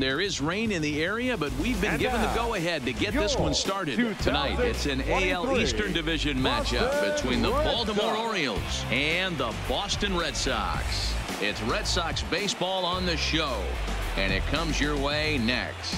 There is rain in the area, but we've been given the go-ahead to get this one started tonight. It's an AL Eastern Division matchup between the Baltimore Orioles and the Boston Red Sox. It's Red Sox baseball on the show, and it comes your way next.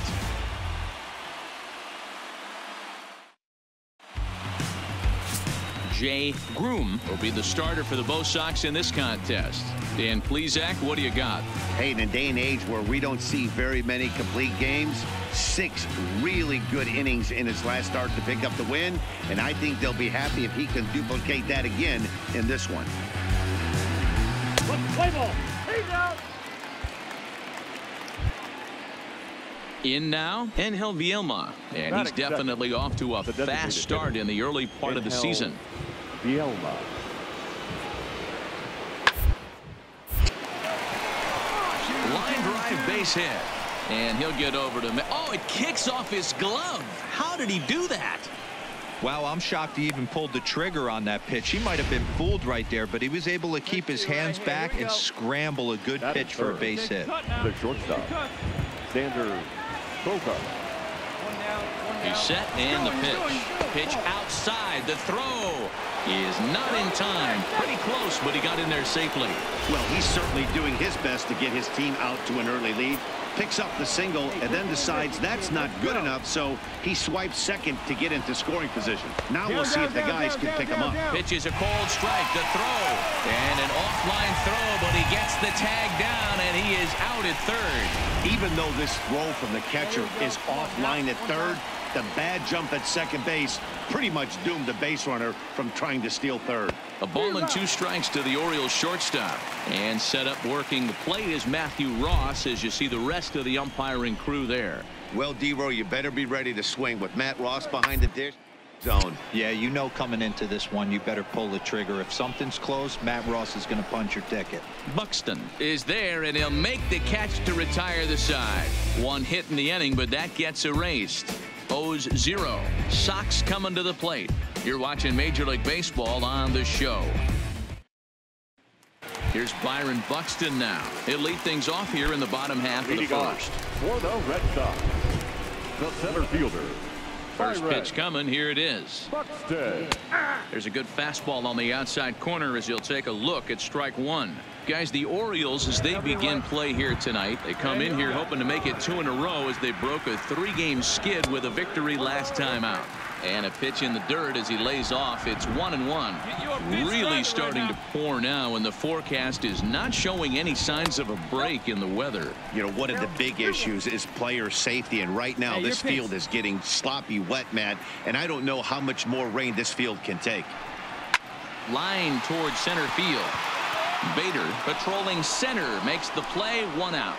Jay Groom will be the starter for the Bo Sox in this contest. Dan Plesac, what do you got? Hey, in a day and age where we don't see very many complete games, 6 really good innings in his last start to pick up the win, and I think they'll be happy if he can duplicate that again in this one. Play ball. He's out. In now, Angel Vielma, and he's definitely off to a fast start in the early part of the season. Vielma. Line drive base hit, and he'll get over to it kicks off his glove. How did he do that? Wow, I'm shocked he even pulled the trigger on that pitch. He might have been fooled right there, but he was able to keep his hands back and scramble a good pitch for a base hit. The shortstop, Sander. He's set, and the pitch. Pitch outside. The throw is not in time. Pretty close, but he got in there safely. Well, he's certainly doing his best to get his team out to an early lead. Picks up the single and then decides that's not good enough, so he swipes second to get into scoring position. Now we'll see if the guys can pick him up. Pitch is a cold strike. The throw, and an offline throw, but he gets the tag down, and he is out at third. Even though this throw from the catcher is offline at third, the bad jump at second base pretty much doomed the base runner from trying to steal third. A ball and 2 strikes to the Orioles shortstop. And set up working the plate is Matthew Ross, as you see the rest of the umpiring crew there. Well, D-Roy, you better be ready to swing with Matt Ross behind the dish zone. Yeah, you know coming into this one, you better pull the trigger. If something's close, Matt Ross is going to punch your ticket. Buxton is there, and he'll make the catch to retire the side. 1 hit in the inning, but that gets erased. O's 0. Sox coming to the plate. You're watching Major League Baseball on the show. Here's Byron Buxton now. He'll lead things off here in the bottom half of the first. For the Red Sox, the center fielder. First pitch coming. Here it is. Buxton. There's a good fastball on the outside corner as he'll take a look at strike 1. Guys, the Orioles, as they begin play here tonight, they come in here hoping to make it 2 in a row as they broke a 3-game skid with a victory last time out. And a pitch in the dirt as he lays off. It's 1-1. Really starting to pour now, and the forecast is not showing any signs of a break in the weather. You know, one of the big issues is player safety, and right now this field is getting sloppy wet, Matt, and I don't know how much more rain this field can take. Line towards center field. Bader patrolling center makes the play. 1 out.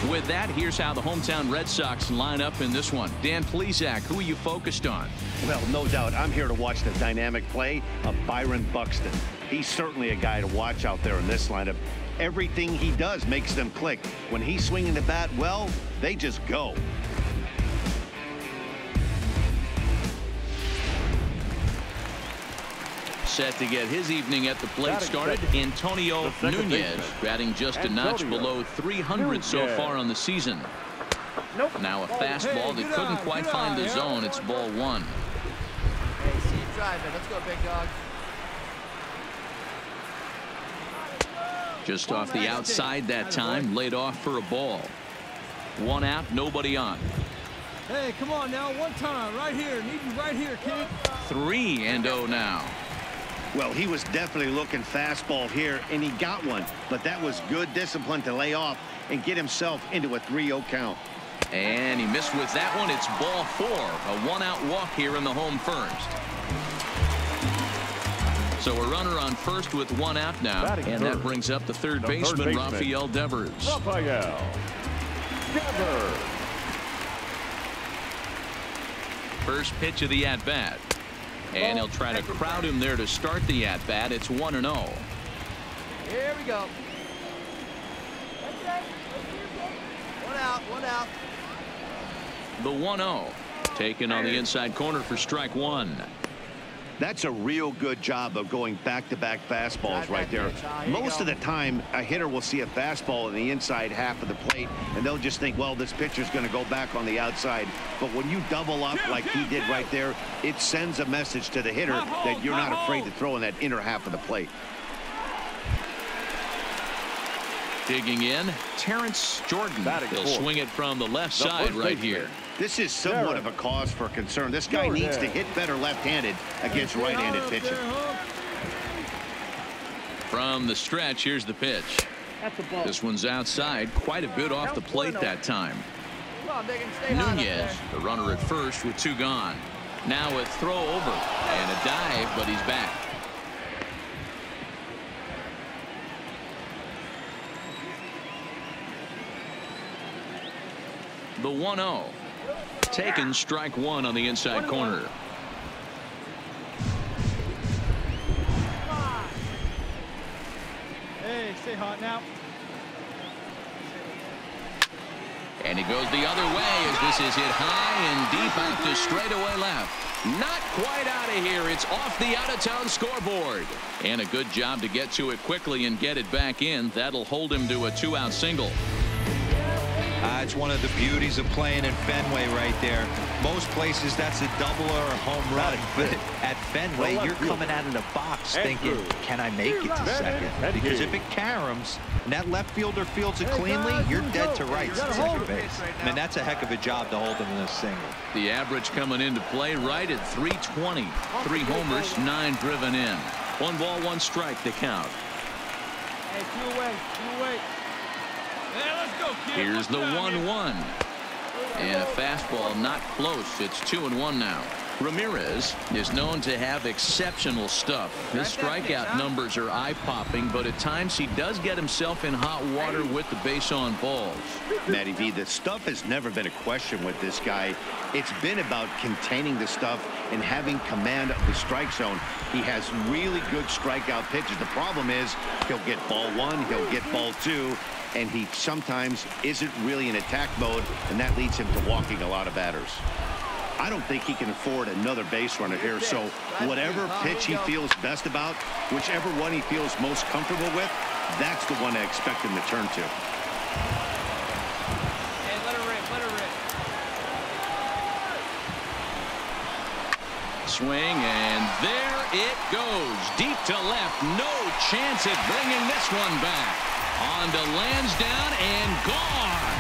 With that, here's how the hometown Red Sox line up in this one. Dan Plesac, who are you focused on? Well, no doubt I'm here to watch the dynamic play of Byron Buxton. He's certainly a guy to watch out there in this lineup. Everything he does makes them click. When he's swinging the bat, well, they just go. Set to get his evening at the plate started. Antonio Nunez batting just a notch below 300 so far on the season. Now a fastball that couldn't quite find the zone. It's ball 1. Hey, see you driving. Let's go, big dog. Just off the outside that time, laid off for a ball. 1 out, nobody on. Hey, come on now, 1 time, right here. Need you right here, kid. 3-0 now. Well, he was definitely looking fastball here, and he got one. But that was good discipline to lay off and get himself into a 3-0 count. And he missed with that one. It's ball 4. A 1-out walk here in the home first. So a runner on first with 1 out now. And that brings up the third baseman, Rafael Devers. Rafael Devers. First pitch of the at-bat. And he'll try to crowd him there to start the at-bat. It's 1-0. Here we go. 1 out, 1 out. The 1-0 taken on the inside corner for strike 1. That's a real good job of going back-to-back fastballs right there. Most of the time, a hitter will see a fastball in the inside half of the plate, and they'll just think, well, this pitcher's going to go back on the outside. But when you double up like he did right there, it sends a message to the hitter that you're not afraid to throw in that inner half of the plate. Digging in, Terrence Jordan. He'll swing it from the left side right here. This is somewhat of a cause for concern. This guy needs to hit better left-handed against right-handed pitching. From the stretch, here's the pitch. This one's outside, quite a bit off the plate that time. Nunez, the runner at first with 2 gone. Now a throw over and a dive, but he's back. The 1-0. Taken, strike 1 on the inside corner. Hey, stay hot now. And he goes the other way as this is hit high and deep out to straightaway left. Not quite out of here. It's off the out-of-town scoreboard. And a good job to get to it quickly and get it back in. That'll hold him to a 2-out single. It's one of the beauties of playing in Fenway right there. Most places that's a double or a home run, but at Fenway you're coming out of the box thinking, can I make it to second? Because if it caroms and that left fielder fields it cleanly, you're dead to rights at second base. I mean, that's a heck of a job to hold him in a single. The average coming into play right at 320. 3 homers, 9 driven in. 1 ball, 1 strike to count. Hey, two away. Hey, let's go, kid. Here's the 1-1. And a fastball not close. It's 2-1 now. Ramirez is known to have exceptional stuff. His strikeout numbers are eye-popping, but at times he does get himself in hot water with the base on balls. Matty V, the stuff has never been a question with this guy. It's been about containing the stuff and having command of the strike zone. He has really good strikeout pitches. The problem is he'll get ball 1, he'll get ball 2, and he sometimes isn't really in attack mode, and that leads him to walking a lot of batters. I don't think he can afford another base runner here, so whatever pitch he feels best about, whichever one he feels most comfortable with, that's the one I expect him to turn to. Hey, let her rip. Swing, and there it goes. Deep to left. No chance at bringing this one back. On to Lansdowne and gone.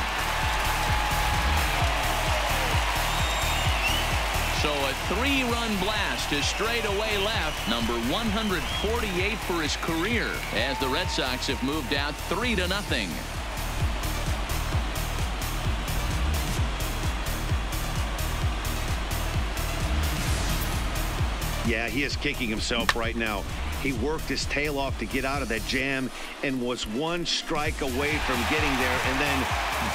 So a 3-run blast to straightaway left. Number 148 for his career as the Red Sox have moved out 3-0. Yeah, he is kicking himself right now. He worked his tail off to get out of that jam and was 1 strike away from getting there, and then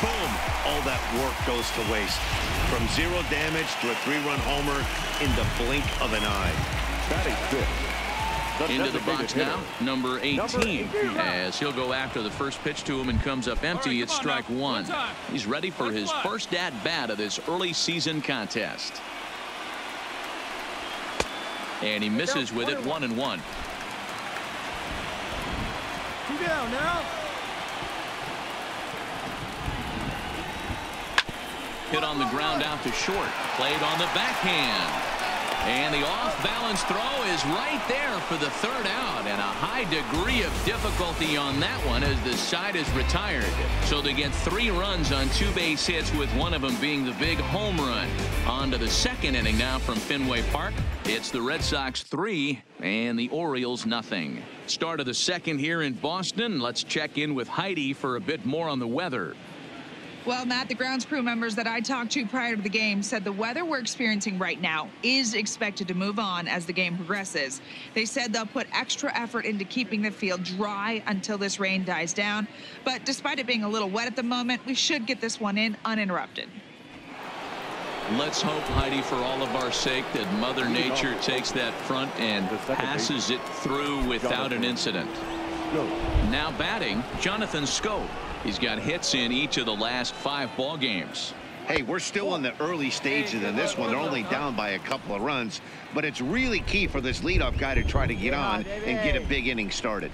boom, all that work goes to waste. From 0 damage to a 3-run homer in the blink of an eye. Into the box now, number 18, as he'll go after the first pitch to him and comes up empty. It's strike 1. He's ready for his first at-bat of this early season contest. And he misses with it, 1-1. 2 down now. Hit on the ground out to short. Played on the backhand. And the off-balance throw is right there for the 3rd out. And a high degree of difficulty on that one as the side is retired. So they get 3 runs on 2 base hits, with one of them being the big home run. On to the 2nd inning now from Fenway Park. It's the Red Sox 3 and the Orioles nothing. Start of the 2nd here in Boston. Let's check in with Heidi for a bit more on the weather. Well, Matt, the grounds crew members that I talked to prior to the game said the weather we're experiencing right now is expected to move on as the game progresses. They said they'll put extra effort into keeping the field dry until this rain dies down. But despite it being a little wet at the moment, we should get this one in uninterrupted. Let's hope, Heidi, for all of our sake, that Mother Nature takes that front and passes it through without an incident. Now batting, Jonathan Scope. He's got hits in each of the last 5 ball games. Hey, we're still in the early stages in this one. They're only down by a couple of runs, but it's really key for this leadoff guy to try to get on and get a big inning started.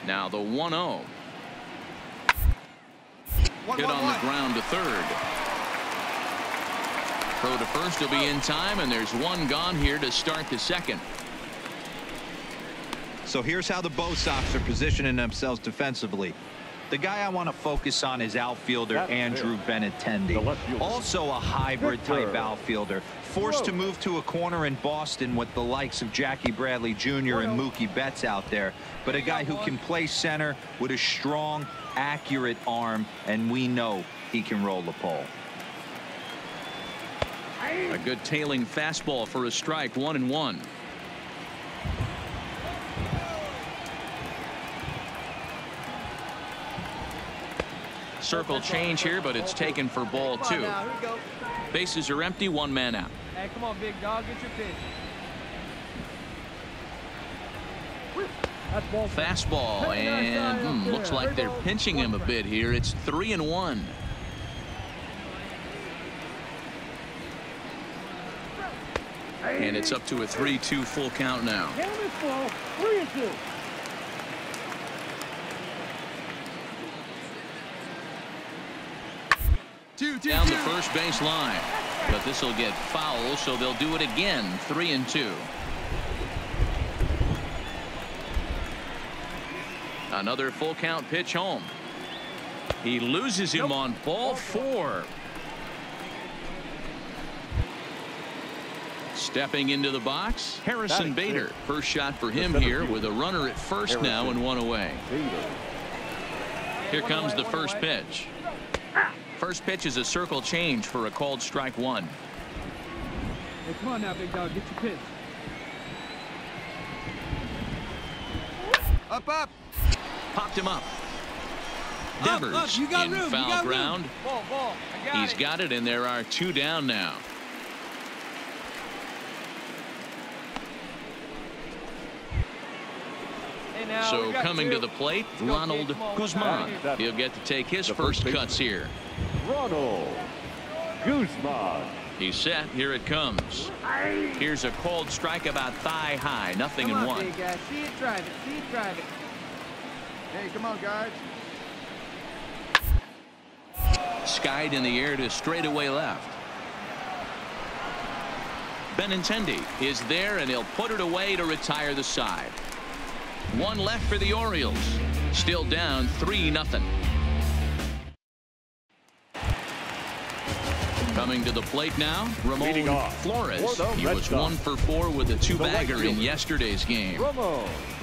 Now the 1-0. Hit on the ground to third. Throw to first will be in time, and there's one gone here to start the second. So here's how the Bo Sox are positioning themselves defensively. The guy I want to focus on is outfielder Andrew Benintendi. Also a hybrid type outfielder. Forced to move to a corner in Boston with the likes of Jackie Bradley Jr. and Mookie Betts out there. But a guy who can play center with a strong, accurate arm, and we know he can roll the pole. A good tailing fastball for a strike, 1-1. Circle change here, but it's taken for ball 2. Bases are empty, one man out. Hey, come on, big dog, get your pitch. Fastball, and looks like they're pinching him a bit here. It's 3-1. And it's up to a 3-2 full count now. 3-2. Down the first base line, but this will get foul, so they'll do it again. 3-2. Another full count pitch home. He loses him on ball 4. Stepping into the box, Harrison Bader. First shot for him here with a runner at first now and one away. Here comes the first pitch. First pitch is a circle change for a called strike 1. Hey, come on now, big dog, get your pitch. Up. Popped him up. Devers in foul ground. Ball. He's got it, and there are 2 down now. So coming to the plate, Ronald Guzman. He'll get to take his first cuts here. Ronald Guzman. He's set. Here it comes. Here's a called strike about thigh high. Nothing in 1. Big guy. See it, drive it. Hey, come on, guys. Skied in the air to straightaway left. Benintendi is there, and he'll put it away to retire the side. 1 left for the Orioles. Still down 3-0. Coming to the plate now, Ramon Flores. He was 1 for 4 with a 2-bagger in yesterday's game.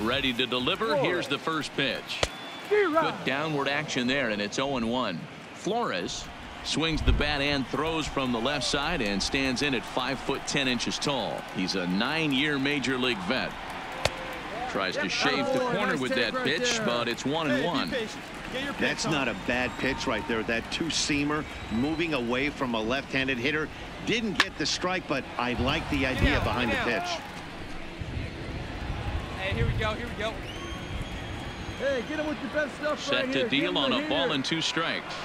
Ready to deliver. Here's the first pitch. Good downward action there, and it's 0-1. Flores swings the bat and throws from the left side and stands in at 5'10" tall. He's a 9-year major league vet. Tries to shave the corner with that pitch, but it's 1-1. That's not a bad pitch right there. That 2-seamer moving away from a left-handed hitter. Didn't get the strike, but I like the idea behind the pitch. Hey, here we go. Hey, get him with your best stuff. Set to deal on a ball and 2 strikes.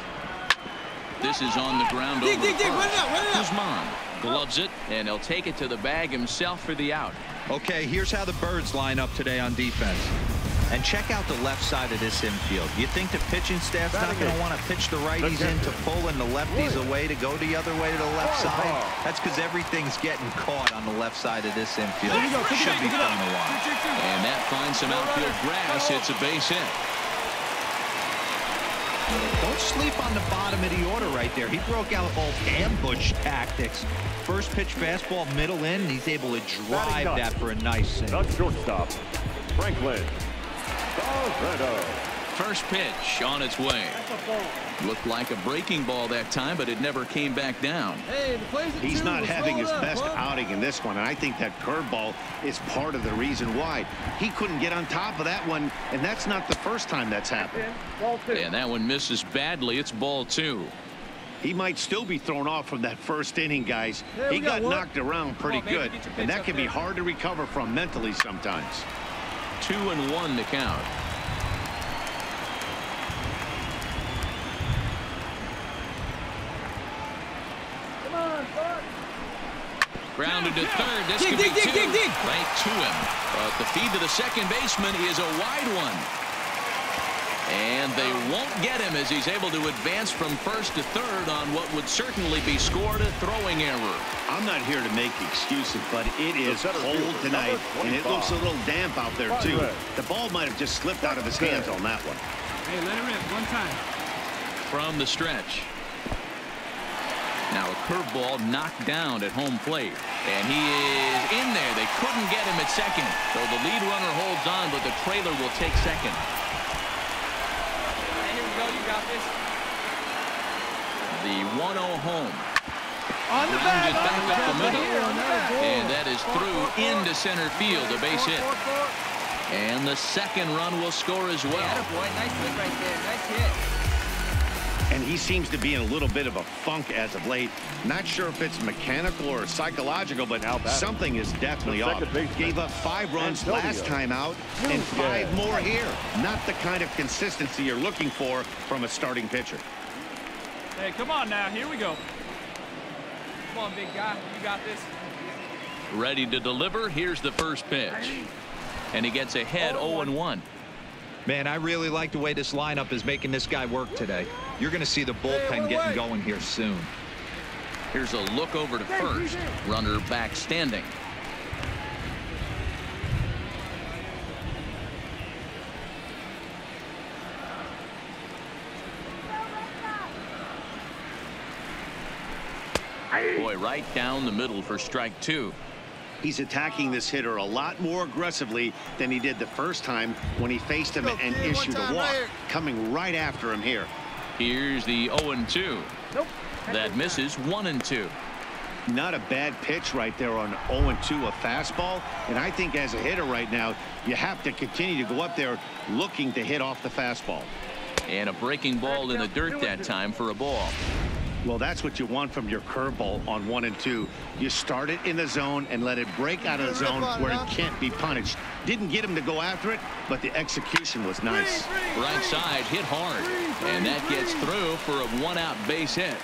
This is on the ground over first. Guzman gloves it, and he'll take it to the bag himself for the out. Okay, here's how the Birds line up today on defense. And check out the left side of this infield. You think the pitching staff's not going to want to pitch the righties in to pull and the lefties away to go the other way to the left side? That's because everything's getting caught on the left side of this infield. Should be fun to watch. And that finds some outfield grass. It's a base hit. Don't sleep on the bottom of the order right there. He broke out old ambush tactics. First pitch fastball, middle in. He's able to drive that for a nice single. Not shortstop, Franklin Barreto. First pitch on its way. Looked like a breaking ball that time, but it never came back down. Hey, he's not having his best outing in this one, and I think that curveball is part of the reason why. He couldn't get on top of that one, and that's not the first time that's happened. And that one misses badly. It's ball 2. He might still be thrown off from that first inning, guys. He got knocked around pretty good, and that can be hard to recover from mentally sometimes. 2-1 to count. Grounded to third. This could be two. Right to him. But the feed to the second baseman is a wide one. And they won't get him as he's able to advance from first to third on what would certainly be scored a throwing error. I'm not here to make excuses, but it is cold tonight, and it looks a little damp out there, too. The ball might have just slipped out of his hands on that one. Hey, let it rip one time. From the stretch. Now a curveball knocked down at home plate. And he is in there. They couldn't get him at second. So the lead runner holds on, but the trailer will take second. Hey, here we go. You got this. The 1-0 home. On the Grounded back back up the middle. here. And that is through into center field. A base hit. And the second run will score as well. Yeah, boy. Nice hit right there. Nice hit. And he seems to be in a little bit of a funk as of late. Not sure if it's mechanical or psychological, but something is definitely off. Gave up 5 runs last time out and 5 more here. Not the kind of consistency you're looking for from a starting pitcher. Hey, come on now. Here we go. Come on, big guy. You got this. Ready to deliver. Here's the first pitch. And he gets ahead 0-1. Man, I really like the way this lineup is making this guy work today. You're going to see the bullpen getting going here soon. Here's a look over to first. Runner back standing. Boy, right down the middle for strike 2. He's attacking this hitter a lot more aggressively than he did the first time when he faced him and issued a walk. Coming right after him here. Here's the 0-2. Nope. That misses 1-2. Not a bad pitch right there on 0-2, a fastball. And I think as a hitter right now, you have to continue to go up there looking to hit off the fastball. And a breaking ball in the dirt that time for a ball. Well, that's what you want from your curveball on 1 and 2. You start it in the zone and let it break out of the zone where it can't be punished. Didn't get him to go after it, but the execution was nice. Right side hit hard, and that gets through for a 1-out base hit.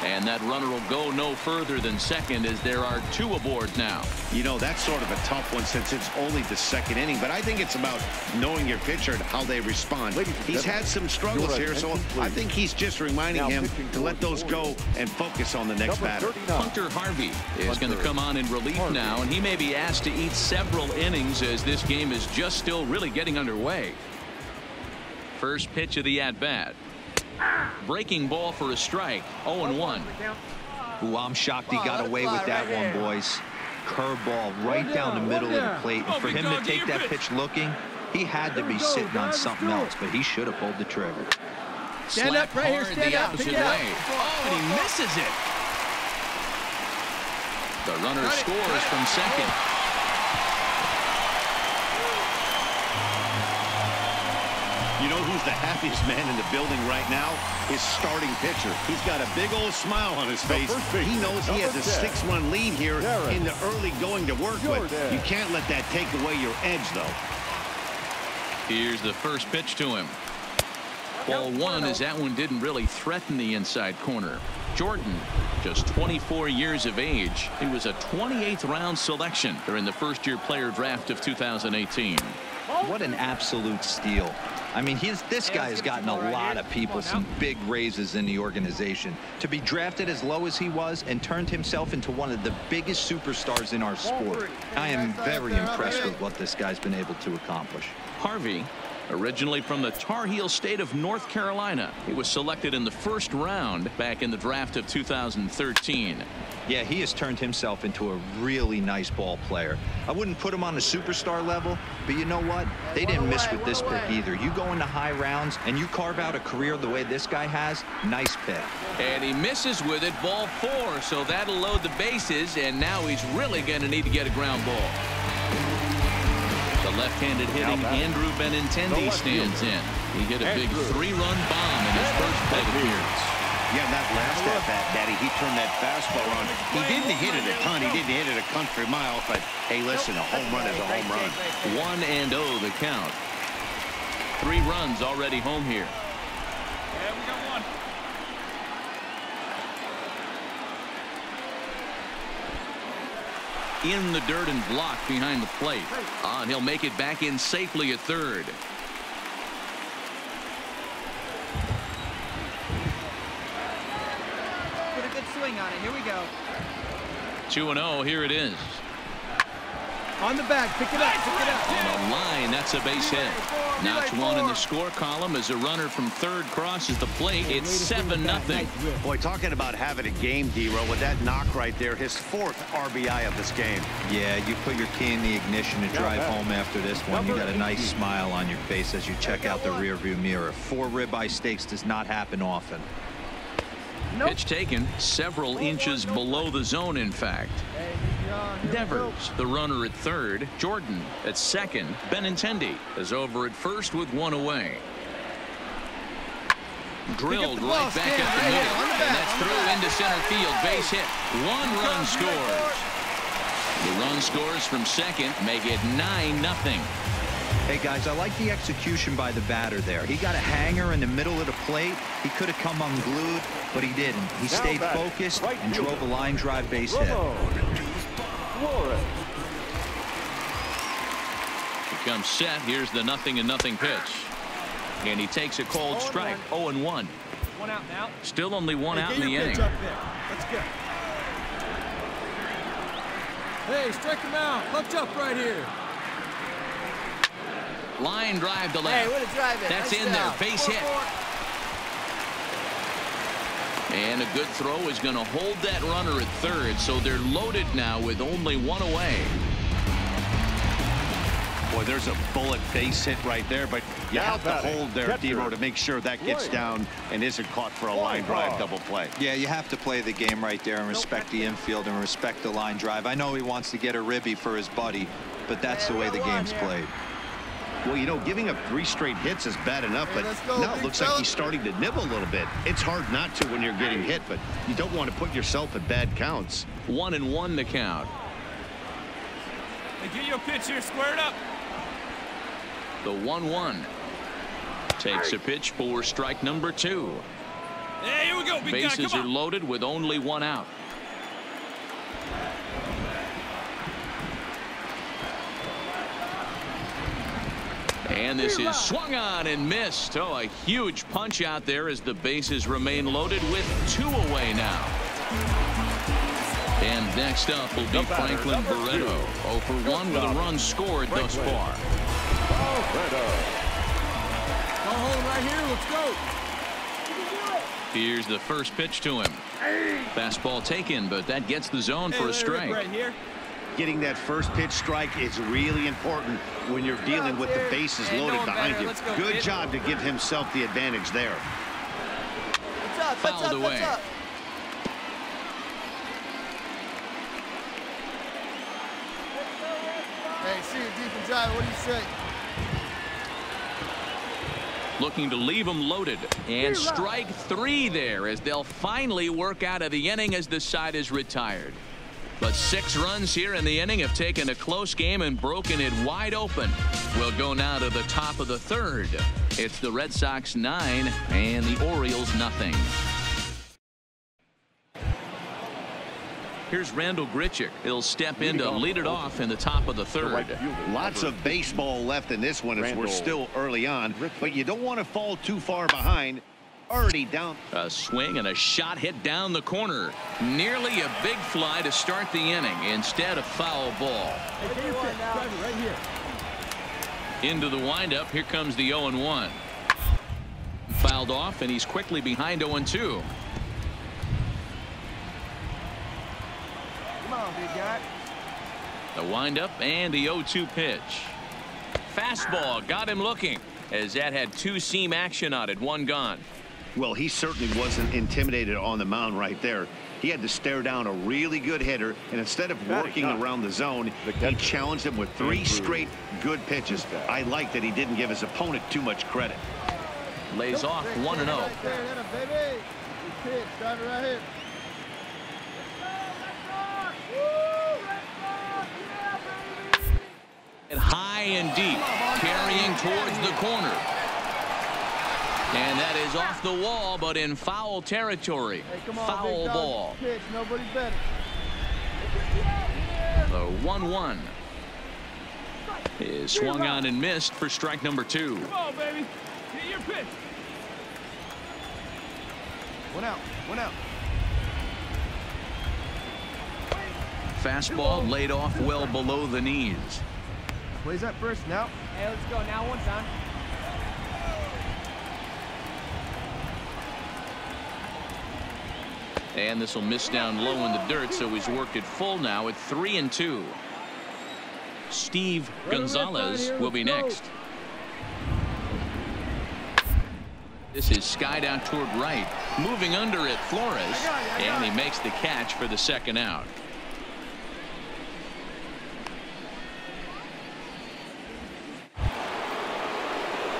And that runner will go no further than second as there are 2 aboard now. You know, that's sort of a tough one since it's only the second inning, but I think it's about knowing your pitcher and how they respond. He's had some struggles here, so I think he's just reminding him to let those go and focus on the next batter. Hunter Harvey is going to come on in relief now, and he may be asked to eat several innings as this game is just still really getting underway. First pitch of the at-bat. Breaking ball for a strike. 0-1. Ooh, I'm shocked he got away with that one, boys. Curveball right down the middle of the plate. And for him to take that pitch looking, he had to be sitting on something else, but he should have pulled the trigger. Stand up right here. Stand the up. opposite way. Oh, and he misses it. The runner scores from second. You know who's the happiest man in the building right now? His starting pitcher. He's got a big old smile on his face. He knows he has a 6-run lead here in the early going to work with. You can't let that take away your edge, though. Here's the first pitch to him. Ball 1 as that one didn't really threaten the inside corner. Jordan, just 24 years of age. He was a 28th round selection during the first-year player draft of 2018. What an absolute steal. I mean, this guy has gotten a lot of people some big raises in the organization. To be drafted as low as he was and turned himself into one of the biggest superstars in our sport. I am very impressed with what this guy's been able to accomplish. Harvey, originally from the Tar Heel state of North Carolina. He was selected in the first round back in the draft of 2013. Yeah, he has turned himself into a really nice ball player. I wouldn't put him on a superstar level, but you know what? They didn't miss with this pick either. You go into high rounds and you carve out a career the way this guy has, nice pick. And he misses with it, ball 4, so that'll load the bases, and now he's really going to need to get a ground ball. The left-handed hitting Andrew Benintendi stands in. He hit a big 3-run bomb in his first plate appearance. Yeah, that last at-bat, Daddy, he turned that fastball on. He didn't hit it a ton. He didn't hit it a country mile, but, hey, listen, a home run is a home run. 1-0 the count. 3 runs already home here. Yeah, we got one. in the dirt and blocked behind the plate. And he'll make it back in safely at third. Put a good swing on it. Here we go. 2-0. Here it is. On the back, pick it up, pick it up. On the line, that's a base hit. Notch one in the score column as a runner from third crosses the plate. It's 7-0. Boy, talking about having a game, D-Row, with that knock right there, his 4th RBI of this game. Yeah, you put your key in the ignition to drive home after this one. You got a nice smile on your face as you check out the rearview mirror. 4 ribeye steaks does not happen often. Pitch taken several inches below the zone, in fact. Devers, the runner at third. Jordan at second. Benintendi is over at first with 1 away. Drilled right back up the middle. And that's through into center field. Base hit. 1 run scores. The run scores from second make it 9-0. Hey guys, I like the execution by the batter there. He got a hanger in the middle of the plate. He could have come unglued, but he didn't. He stayed focused and drove a line drive base hit. He comes set. Here's the 0-0 pitch. And he takes a cold strike. 0-1. 1 out now. Still only 1 out in the inning. Let's go. Hey, strike him out. Punch up right here. Line drive to left. Hey, what a drive in. That's nice in there. down. Base hit. And a good throw is going to hold that runner at third, so they're loaded now with only 1 away. Boy, there's a bullet base hit right there, but you have to hold there, D-Row, to make sure that gets down and isn't caught for a line drive double play. Yeah, you have to play the game right there and respect the infield and respect the line drive. I know he wants to get a ribby for his buddy, but that's the way the game's played. Well, you know, giving up 3 straight hits is bad enough, but now it looks like he's starting to nibble a little bit. It's hard not to when you're getting hit, but you don't want to put yourself at bad counts. 1-1 the count. Hey, get your pitch here, squared up. The 1-1 takes a pitch for strike number 2. Hey, here we go. Big guy, Bases are loaded with only 1 out. And this is swung on and missed. Oh, a huge punch out there as the bases remain loaded with 2 away now. And next up will be Franklin Barreto. 0 for 1 with a run scored thus far. Don't hold him right here. Let's go. Here's the first pitch to him. Fastball taken, but that gets the zone for a strike. Right here. Getting that first pitch strike is really important when you're dealing with the bases loaded behind you. Good job to give himself the advantage there. Fouled away. Hey, see you deep and drive. What do you say? Looking to leave them loaded. And strike 3 there as they'll finally work out of the inning as the side is retired. But 6 runs here in the inning have taken a close game and broken it wide open. We'll go now to the top of the 3rd. It's the Red Sox 9 and the Orioles nothing. Here's Randall Grichuk. He'll step in to lead it off in the top of the 3rd. Lots of baseball left in this one as we're still early on, but you don't want to fall too far behind. Already down. A swing and a shot hit down the corner. Nearly a big fly to start the inning. Instead, a foul ball. Hey, get your pitch. Drive it right here. Into the windup. Here comes the 0-1. Fouled off, and he's quickly behind 0-2. Come on, big guy. The windup and the 0-2 pitch. Fastball got him looking as that had 2 seam action on it. 1 gone. Well, he certainly wasn't intimidated on the mound right there. He had to stare down a really good hitter, and instead of working around the zone, he challenged him with 3 straight good pitches. I like that he didn't give his opponent too much credit. Lays off 1-0. Right there, baby. Good pitch. Drive it right here. And high and deep, carrying towards the corner. And that is off the wall, but in foul territory. Hey, come on, foul ball. Pitch. Nobody better. The 1-1 is swung on and missed for strike number 2. Come on, baby. Get your pitch. One out. One out. Fastball laid off well below the knees. Plays that first now. Hey, let's go now. One time. And this will miss down low in the dirt, so he's worked it full now at 3-2. Steve Gonzalez will be next. This is skied out toward right. Moving under it, Flores. And he makes the catch for the second out.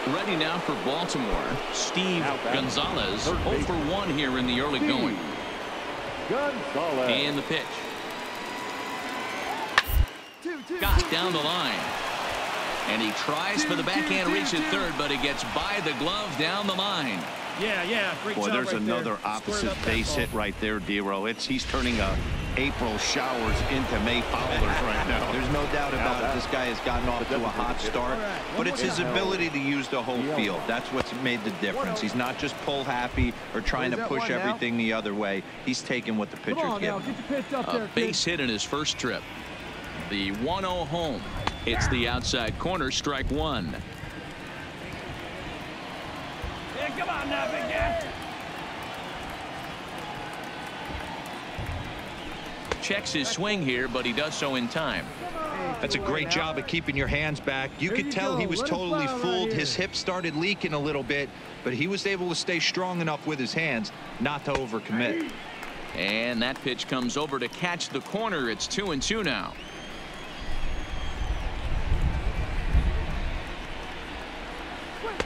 Ready now for Baltimore. Steve Gonzalez 0 for 1 here in the early going. Gonzalez. And the pitch. Got down the line. And he tries for the backhand reach at third, but he gets by the glove down the line. Yeah. Great Boy, job there's right another there. opposite base hit right there, Dero. He's turning April showers into May fowlers right now. There's no doubt about it. This guy has gotten off to a hot start, but it's his ability to use the whole field. That's what's made the difference. He's not just pull happy or trying to push everything the other way. He's taking what the pitcher's giving him. A base hit in his first trip. The 1-0 home. It's the outside corner, strike 1. Yeah, come on now, big guy. Checks his swing here, but he does so in time. That's a great job of keeping your hands back. You could tell he was totally fooled. His hip started leaking a little bit, but he was able to stay strong enough with his hands not to overcommit. And that pitch comes over to catch the corner. It's 2-2 now.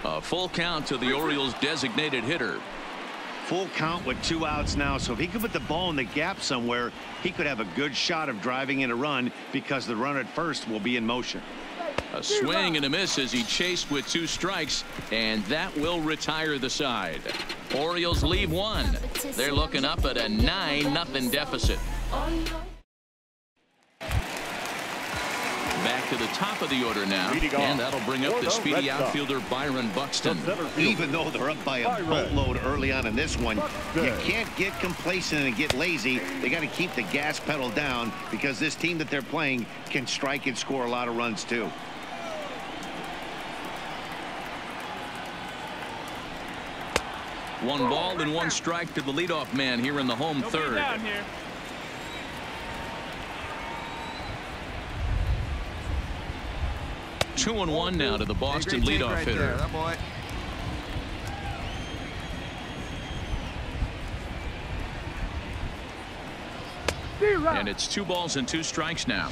A full count to the Orioles designated hitter. Full count with 2 outs now, so if he could put the ball in the gap somewhere, he could have a good shot of driving in a run because the runner at first will be in motion. A swing and a miss as he chased with 2 strikes, and that will retire the side. Orioles leave 1. They're looking up at a 9-0 deficit. Back to the top of the order now, and that'll bring up the speedy outfielder Byron Buxton. Even though they're up by a boatload early on in this one, you can't get complacent and get lazy. They got to keep the gas pedal down because this team that they're playing can strike and score a lot of runs too. One ball and 1 strike to the leadoff man here in the home third. 2-1 now to the Boston leadoff hitter. And it's 2 balls and 2 strikes now.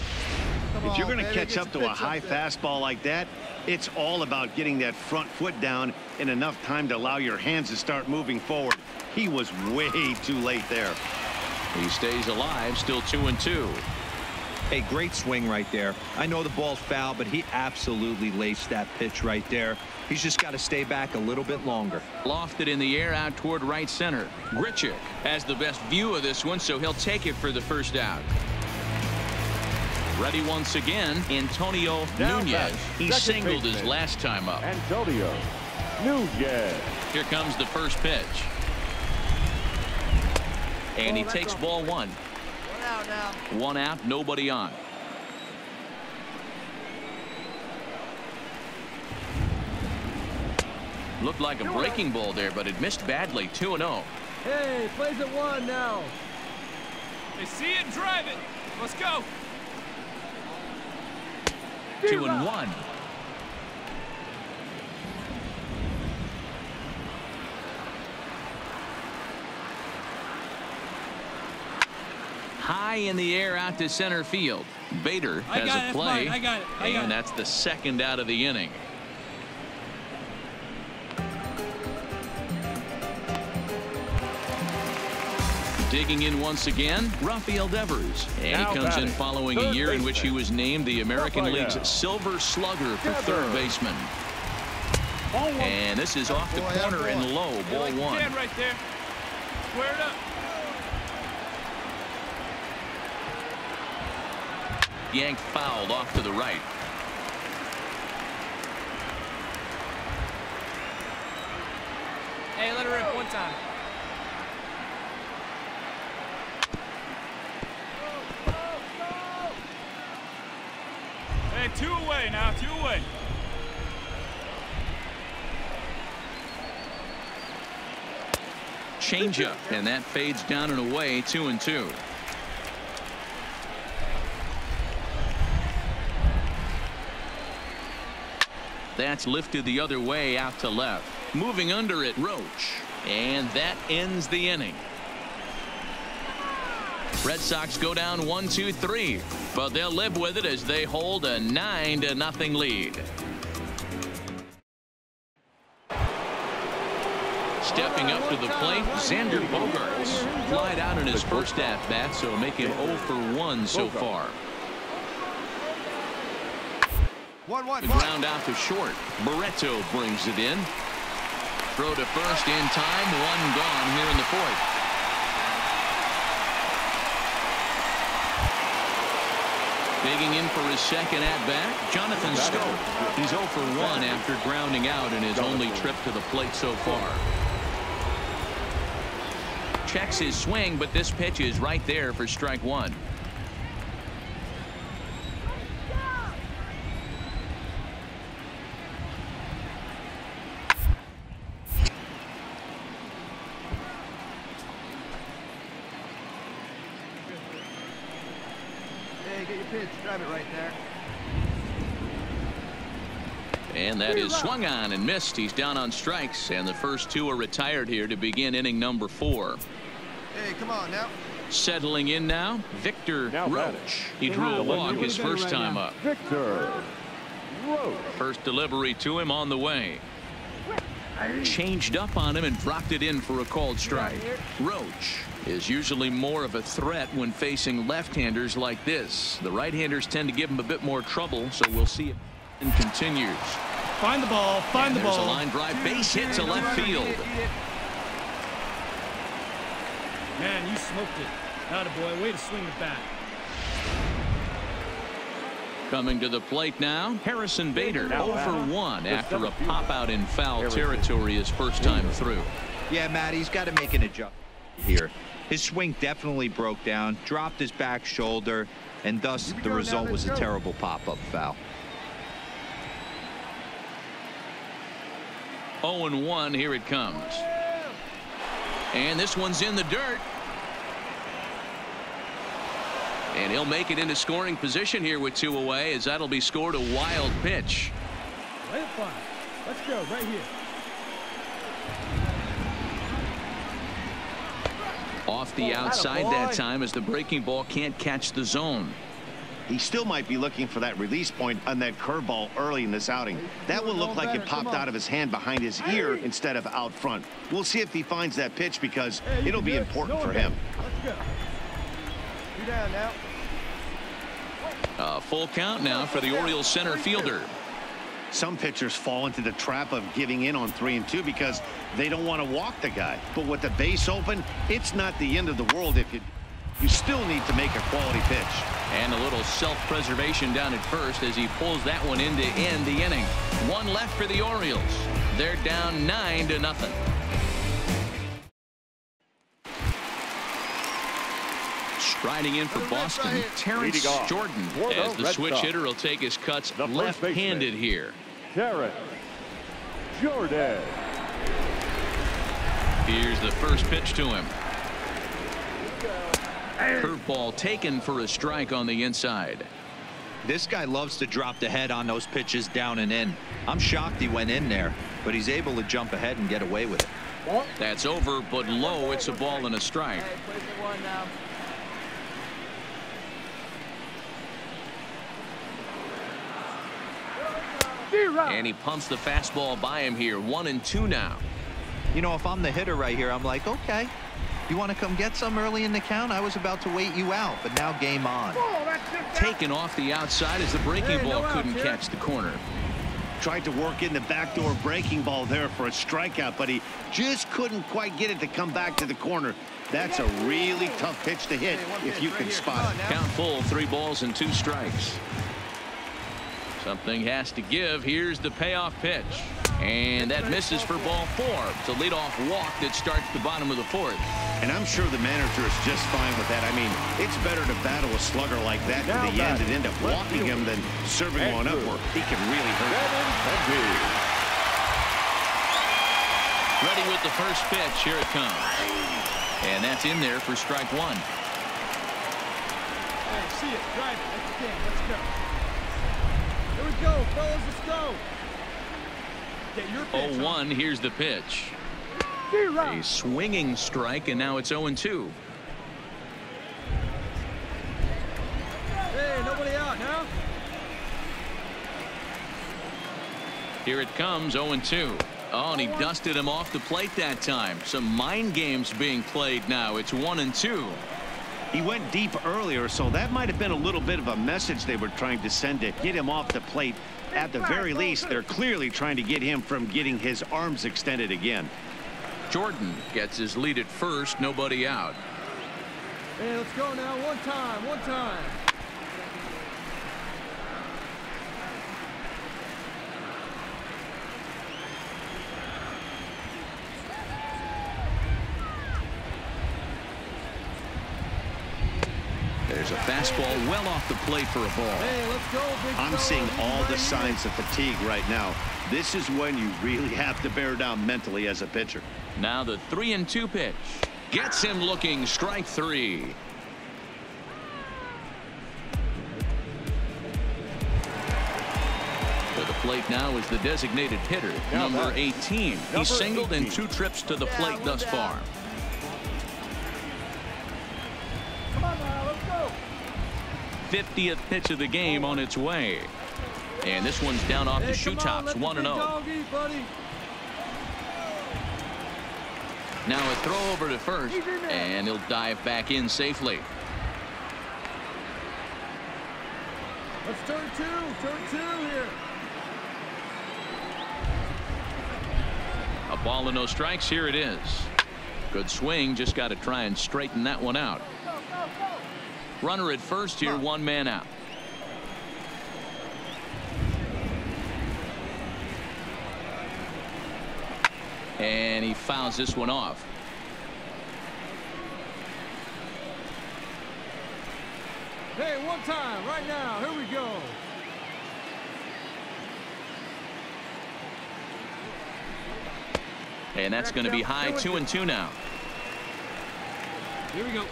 If you're going to catch up to a high fastball like that, it's all about getting that front foot down in enough time to allow your hands to start moving forward. He was way too late there. He stays alive, still 2-2. Hey, great swing right there. I know the ball's foul, but he absolutely laced that pitch right there. He's just got to stay back a little bit longer. Lofted in the air out toward right center. Grichuk has the best view of this one, so he'll take it for the first out. Ready once again, Antonio Nunez. He singled his last time up. Antonio Nunez. Here comes the first pitch. And he takes ball 1. 1 out, nobody on. Looked like a breaking ball there, but it missed badly. 2-0. Hey, plays at 1 now. They see it, drive it. Let's go. 2-1. High in the air out to center field. Bader has a play. I got it. And that's the second out of the inning. Digging in once again, Rafael Devers. And he comes in following a year in which he was named the American League's Silver Slugger for third baseman. And this is off the corner and low, ball 1. Right there. Square it up. yanked foul off to the right. Hey, let her rip one time. Hey, 2 away now, 2 away. Changeup, and that fades down and away. 2-2. That's lifted the other way out to left. Moving under it, Roach. And that ends the inning. Red Sox go down 1-2-3, but they'll live with it as they hold a 9-0 lead. Stepping up to the plate, Xander Bogaerts. Flied out in his first at-bat, so make him 0 for 1 so far. The ground out to short. Barreto brings it in. Throw to first in time. 1 gone here in the 4th. Digging in for his second at-bat, Jonathan Scope. He's 0 for 1 after grounding out in his only trip to the plate so far. Checks his swing, but this pitch is right there for strike 1. Get your pitch. Drive it right there. And that is swung on and missed. He's down on strikes, and the first 2 are retired here to begin inning number 4. Hey, come on now. Settling in now, Victor Roach. He drew a walk his first time up. Victor Roach. First delivery to him on the way. Changed up on him and dropped it in for a called strike. Roach is usually more of a threat when facing left-handers like this. The right-handers tend to give him a bit more trouble, so we'll see if it continues. Find the ball. Find the ball. There's a line drive base hit to left field. Man, you smoked it. Attaboy, way to swing the bat. Coming to the plate now, Harrison Bader 0 for 1 after a pop-out in foul territory his first time through. Yeah, Matt, he's got to make an adjustment here. His swing definitely broke down, dropped his back shoulder, and thus the result was a terrible pop-up foul. 0-1, here it comes. And this one's in the dirt. And he'll make it into scoring position here with 2 away, as that'll be scored a wild pitch. Play it fine. Let's go right here. Off the outside that time, as the breaking ball can't catch the zone. He still might be looking for that release point on that curveball early in this outing. That will look like it popped out of his hand behind his ear instead of out front. We'll see if he finds that pitch, because it'll be important for him. Let's go. You down now. A full count now for the Orioles center fielder. Some pitchers fall into the trap of giving in on 3-2 because they don't want to walk the guy. But with the base open, it's not the end of the world if you still need to make a quality pitch. And a little self-preservation down at first as he pulls that one in to end the inning. 1 left for the Orioles. They're down 9-0. Striding in for Boston, Terrence Jordan, as the switch hitter will take his cuts left-handed here. Terrence Jordan. Here's the first pitch to him. Curveball taken for a strike on the inside. This guy loves to drop the head on those pitches down and in. I'm shocked he went in there, but he's able to jump ahead and get away with it. That's over, but low. It's a ball and a strike. And he pumps the fastball by him here. 1-2 now. You know, if I'm the hitter right here, I'm like, okay, you want to come get some early in the count? I was about to wait you out, but now game on. Taken off the outside as the breaking ball couldn't catch the corner. Tried to work in the backdoor breaking ball there for a strikeout, but he just couldn't quite get it to come back to the corner. That's a really tough pitch to hit if you can spot it. Count full, 3 balls and 2 strikes. Something has to give. Here's the payoff pitch. And that misses for ball 4. It's a leadoff walk that starts the bottom of the 4th. And I'm sure the manager is just fine with that. I mean, it's better to battle a slugger like that to the end and end up walking him than serving one up where he can really hurt him. Ready with the first pitch. Here it comes. And that's in there for strike 1. Hey, see it. Drive it. That's the game. Let's go. Here we go, fellas. Let's go. Get your pitch. 0-1. Here's the pitch. A swinging strike, and now it's 0-2. Hey, nobody out now. Here it comes, 0-2. Oh, and he dusted him off the plate that time. Some mind games being played now. It's 1-2. He went deep earlier, so that might have been a little bit of a message they were trying to send to get him off the plate. At the very least, they're clearly trying to get him from getting his arms extended again. Jordan gets his lead at first, nobody out. Hey, let's go now. One time, one time. There's a fastball well off the plate for a ball. Hey, let's go, big I'm seeing all the signs of fatigue right now. This is when you really have to bear down mentally as a pitcher. Now the 3-2 pitch. Gets him looking. Strike 3. To the plate now is the designated hitter, number 18. He's singled in 2 trips to the plate thus far. Come on now, let's go. 50th pitch of the game on its way. And this one's down off the shoe tops, 1-0. Now a throw over to first, and he'll dive back in safely. Let's turn 2 here. A ball and no strikes. Here it is. Good swing. Just got to try and straighten that one out. Runner at first here, 1 man out. And he fouls this one off. Hey, one time, right now. Here we go. And that's going to be high, 2-2 now. Here we go.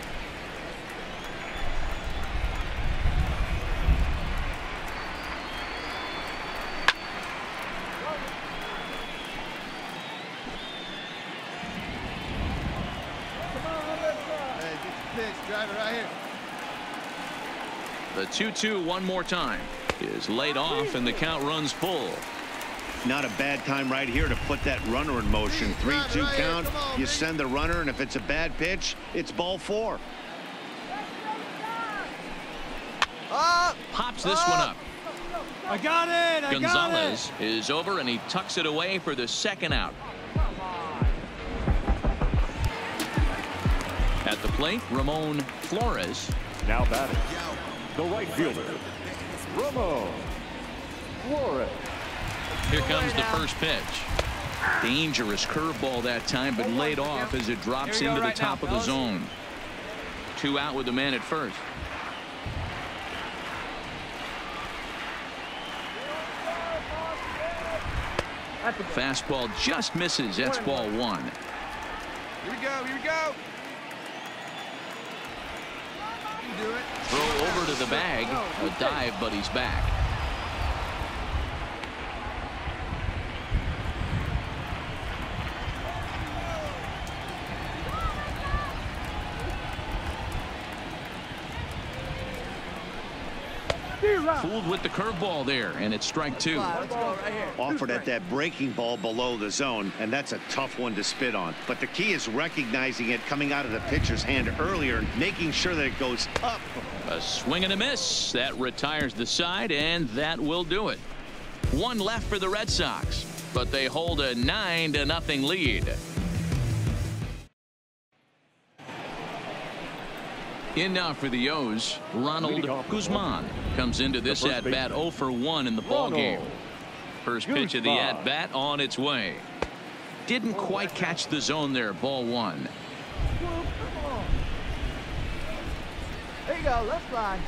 Drive it right here. The 2-2 one more time is laid off, and the count runs full. Not a bad time right here to put that runner in motion. 3-2 count. You send the runner, and if it's a bad pitch, it's ball 4. Pops this one up. I got it. Gonzalez is over, and he tucks it away for the 2nd out. At the plate, Ramon Flores. Now batting, the right fielder, Ramon Flores. Here comes the first pitch. Dangerous curveball that time, but laid off as it drops into the top of the zone. 2 out with the man at first. Fastball just misses. That's ball 1. Here we go. Here we go. You do it. Throw over to the bag. A dive, but he's back. Fooled with the curveball there, and it's strike 2. Offered at that breaking ball below the zone, and that's a tough one to spit on. But the key is recognizing it coming out of the pitcher's hand earlier and making sure that it goes up. A swing and a miss. That retires the side, and that will do it. 1 left for the Red Sox, but they hold a 9-0 lead. In now for the O's, Ronald Guzman comes into this at-bat 0 for 1 in the ball game. First pitch of the at-bat on its way. Didn't quite catch the zone there. Ball 1. There you go. Let's fly.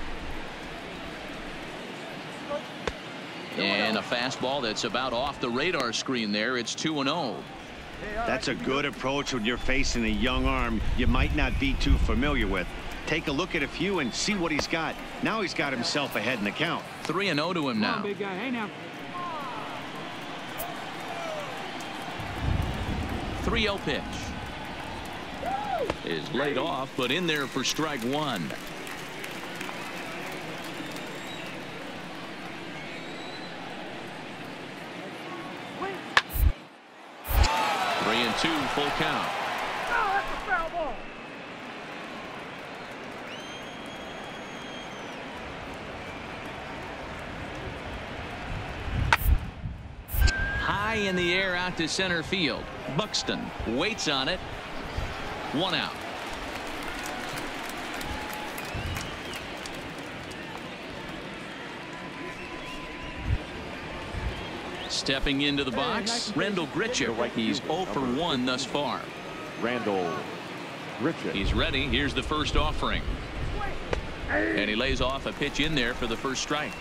And a fastball that's about off the radar screen there. It's 2-0. That's a good approach when you're facing a young arm you might not be too familiar with. Take a look at a few and see what he's got. Now he's got himself ahead in the count. 3-0 to him now. Big guy. Hey now. 3-0 pitch is laid off, but in there for strike 1. Three and 2, full count. Oh, that's a foul ball. High in the air out to center field. Buxton waits on it. 1 out. Stepping into the box, Randall Grichuk. He's 0 for 1 thus far. Randall Grichuk. He's ready. Here's the first offering. And he lays off a pitch in there for the first strike.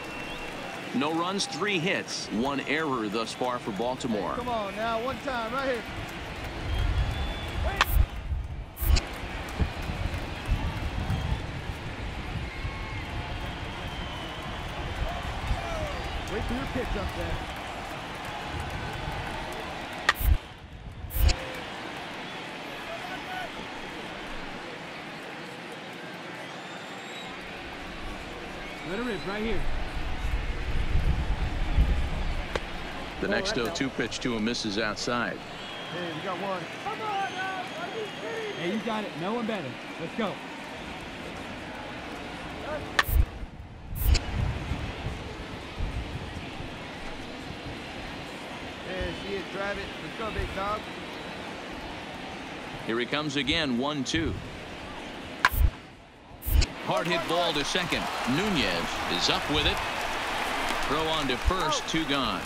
No runs, 3 hits, 1 error thus far for Baltimore. Come on now, one time right here. Wait for your pitch up there. Let her rip right here. The next 0-2 pitch to him misses outside. Hey, we got one. Come on now. Are you kidding? Hey, you got it. No one better. Let's go. Hey, see it, drive it. Let's go, big dog. Here he comes again, 1-2. Hard hit ball to second. Nunez is up with it. Throw on to first, 2 gone.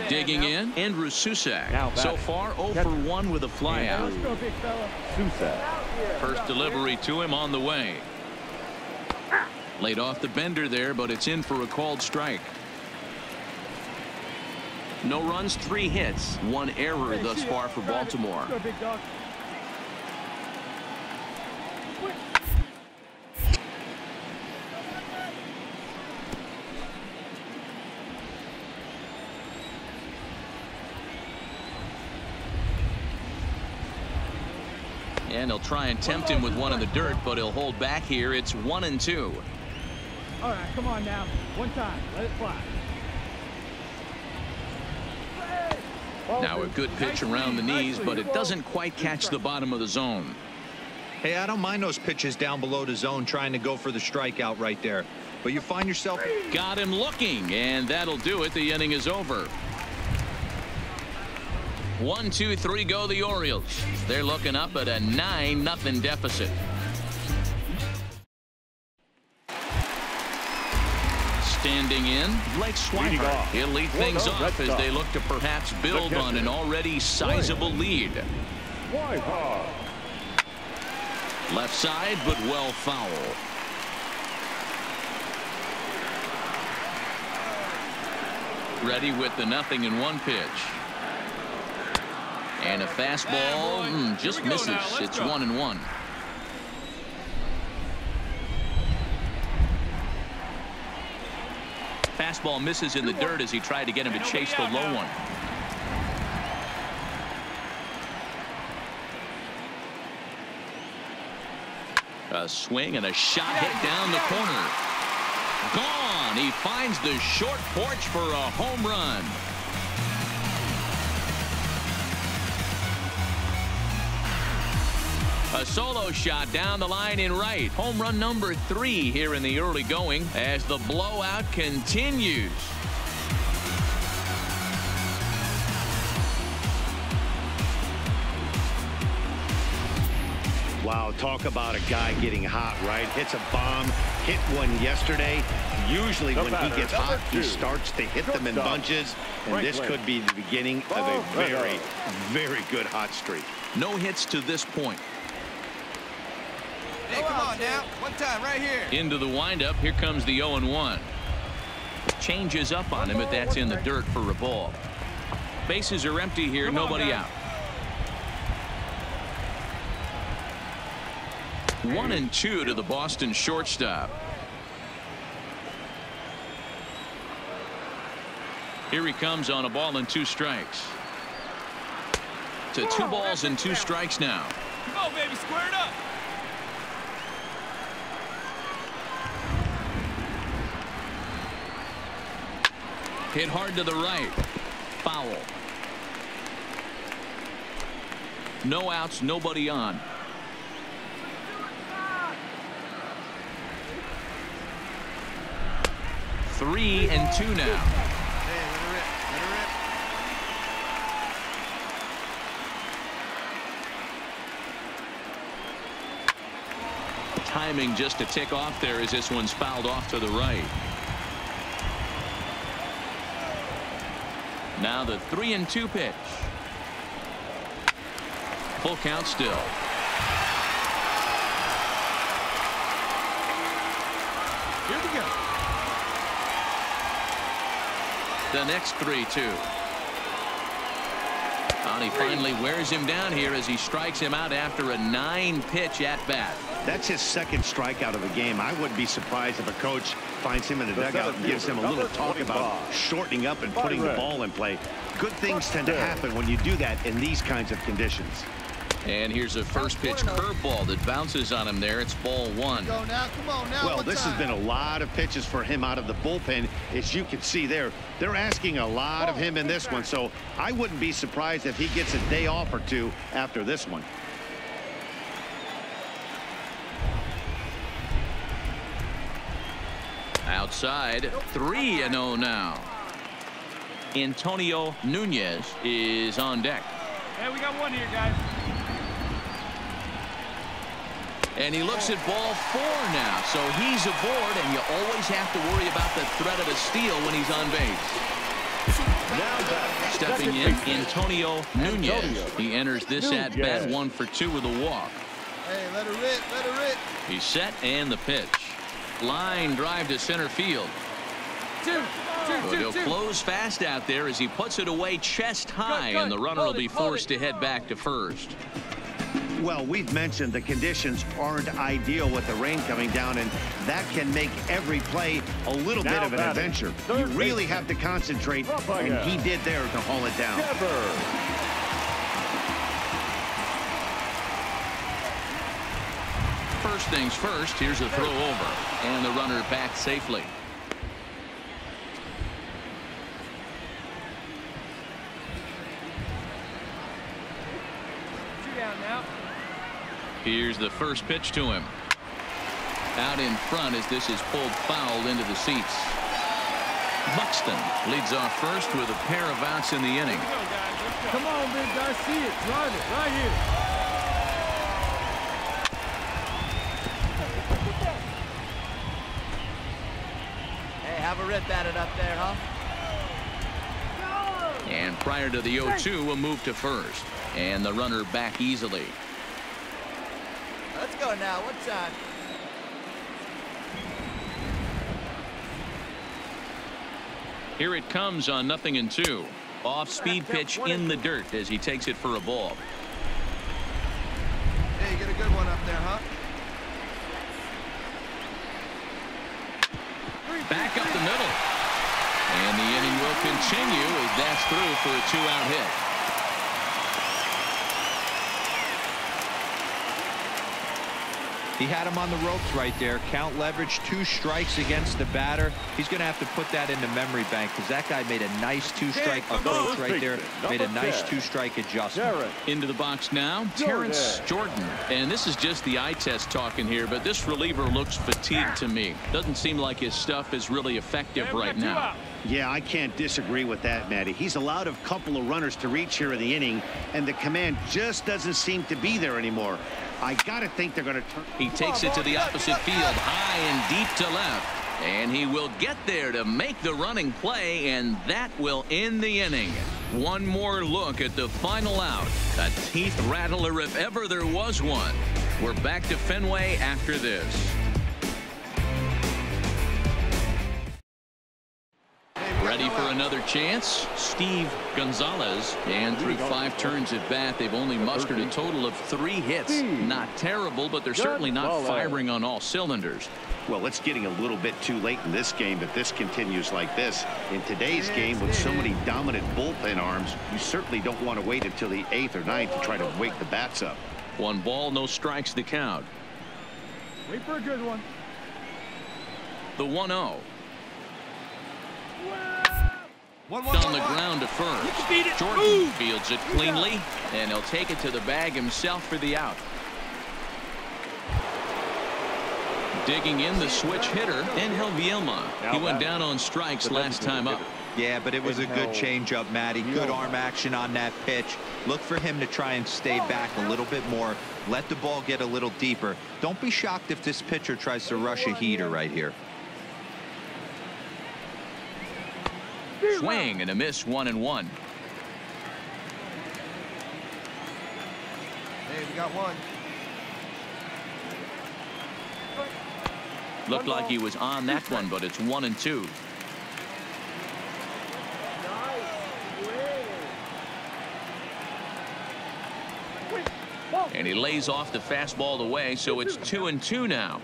Digging in, Andrew Susac. So far 0 for 1 with a flyout. Let's go, big fella. Susac. First delivery to him on the way. Laid off the bender there, but it's in for a called strike. No runs, 3 hits, 1 error thus far for Baltimore. Let's go, big dog. And they'll try and tempt him with one in the dirt, but he'll hold back here. It's 1-2. All right, come on now. One time. Let it fly. Now a good pitch around the knees, but it doesn't quite catch the bottom of the zone. Hey, I don't mind those pitches down below the zone trying to go for the strikeout right there. But you find yourself... Got him looking, and that'll do it. The inning is over. 1, 2, 3 go the Orioles. They're looking up at a 9-0 deficit. Standing in, Blake Swihart. He'll lead things off as they look to perhaps build on an already sizable lead. Left side, but well foul. Ready with the 0-1 pitch. And a fastball just misses. It's 1-1. Fastball misses in the dirt as he tried to get him to chase the low one. A swing and a shot hit down the corner. Gone. He finds the short porch for a home run. A solo shot down the line in right. Home run number 3 here in the early going as the blowout continues. Wow, talk about a guy getting hot, right? Hits a bomb, hit one yesterday. Usually when he gets hot, he starts to hit them in bunches, and this could be the beginning of a very, very good hot streak. No hits to this point. Hey, come on now. One time right here. Into the windup. Here comes the 0-1. Changes up on him, but that's in the dirt for a ball. Bases are empty here. Nobody out. 1-2 to the Boston shortstop. Here he comes on a ball and 2 strikes. To 2 balls and 2 strikes now. Come on, baby, square it up. Hit hard to the right. Foul. No outs, nobody on. 3-2 now. Hey, let her rip. Let her rip. Timing just to tick off there as this one's fouled off to the right. Now the 3-2 pitch. Full count still. Here we go. The next 3-2. And he finally wears him down here as he strikes him out after a 9-pitch at bat. That's his second strikeout of the game. I wouldn't be surprised if a coach finds him in the dugout and gives him a little talk about shortening up and putting the ball in play. Good things tend to happen when you do that in these kinds of conditions. And here's a first pitch curveball that bounces on him there. It's ball 1. Go now. Come on now. Well, this has been a lot of pitches for him out of the bullpen. As you can see there, they're asking a lot of him in this one. So I wouldn't be surprised if he gets a day off or 2 after this one. Outside, 3-0 now. Antonio Nunez is on deck. Hey, we got one here, guys. And he looks at ball 4 now. So he's aboard, and you always have to worry about the threat of a steal when he's on base. Stepping in, Antonio Nunez. He enters this at-bat 1 for 2 with a walk. Hey, let her rip. Let her rip. He's set, and the pitch. Line drive to center field. He'll close fast out there as he puts it away chest high, and the runner will be forced to head back to first. Well, we've mentioned the conditions aren't ideal with the rain coming down, and that can make every play a little bit of an adventure. You really have to concentrate, and he did there to haul it down. First things first, here's a throw over, and the runner back safely. Here's the first pitch to him. Out in front as this is pulled foul into the seats. Buxton leads off first with a pair of outs in the inning. Come on, big guy. See it. Drive it right here. Hey, have a rip at it up there, huh? And prior to the 0-2, a move to first. And the runner back easily. Let's go now. What time? Here it comes on 0-2. Off-speed pitch in the dirt as he takes it for a ball. Hey, you get a good one up there, huh? Back up the middle. And the inning will continue as that's through for a 2-out hit. He had him on the ropes right there. Count leverage, 2 strikes against the batter. He's going to have to put that in the memory bank because that guy made a nice 2-strike approach right there. Made a nice 2-strike adjustment. Into the box now, Terrence Jordan. And this is just the eye test talking here, but this reliever looks fatigued to me. Doesn't seem like his stuff is really effective right now. Yeah, I can't disagree with that, Matty. He's allowed a couple of runners to reach here in the inning, and the command just doesn't seem to be there anymore. I got to think they're going to turn. He takes it to the opposite field, high and deep to left. And he will get there to make the running play, and that will end the inning. One more look at the final out. A teeth rattler if ever there was one. We're back to Fenway after this. Ready for another chance? Steve Gonzalez. And through 5 turns at bat, they've only mustered a total of 3 hits. Not terrible, but they're certainly not firing on all cylinders. Well, it's getting a little bit too late in this game if this continues like this. In today's game, with so many dominant bullpen arms, you certainly don't want to wait until the 8th or 9th to try to wake the bats up. 1 ball, no strikes to count. Wait for a good one. The 1-0. On the ground to first. Jordan fields it cleanly, and he'll take it to the bag himself for the out. Digging in the switch hitter, Angel Vielma. He went down on strikes last time up. Yeah, but it was a good changeup, Matty. Good arm action on that pitch. Look for him to try and stay back a little bit more. Let the ball get a little deeper. Don't be shocked if this pitcher tries to rush a heater right here. Swing and a miss, 1-1. Hey, we got one. Looked like he was on that one, but it's 1-2. And he lays off the fastball away, so it's 2-2 now.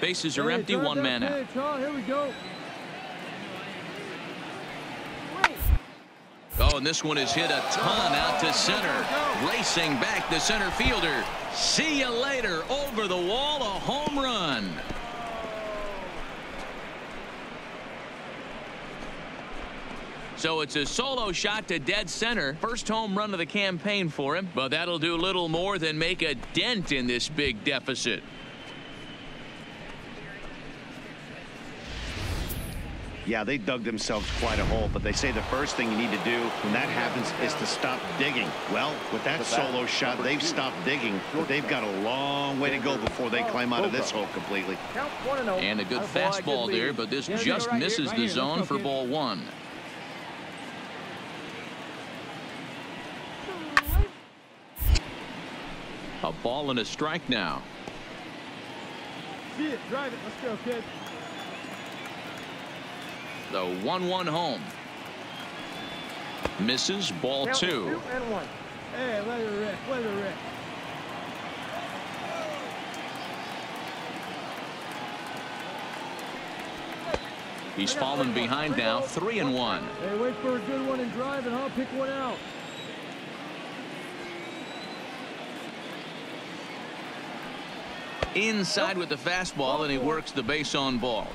Bases are empty, 1 man out. Here we go. Oh, and this one is hit a ton out to center. Racing back the center fielder. See you later. Over the wall, a home run. So it's a solo shot to dead center. First home run of the campaign for him, but that'll do little more than make a dent in this big deficit. Yeah, they dug themselves quite a hole, but they say the first thing you need to do when that happens is to stop digging. Well, with that solo shot, they've stopped digging, but they've got a long way to go before they climb out of this hole completely. And a good fastball there, but this just misses the zone for ball 1. A ball and a strike now. See it, drive it. Let's go, kid. The 1-1 home. Misses, ball 2. 2 and 1. Hey, let it rip, let it rip. He's fallen behind now, 3-1. Hey, wait for a good one and drive it, huh? Pick one out. Inside with the fastball, and he works the base on balls.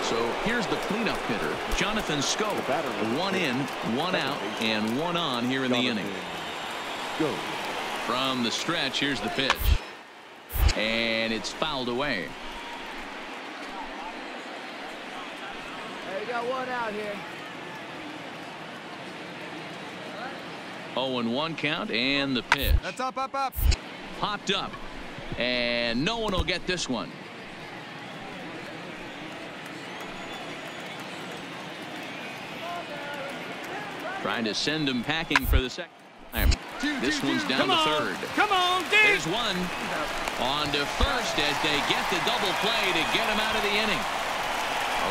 So here's the cleanup hitter, Jonathan Scope. 1 in, 1 out, and 1 on here in the inning. Go. From the stretch, here's the pitch. And it's fouled away. Hey, we got 1 out here. 0-1 count, and the pitch. That's up, up, up. Popped up, and no one will get this one. Trying to send him packing for the second time. This one's down to third. Come on, Dave. There's one. On to first as they get the double play to get him out of the inning.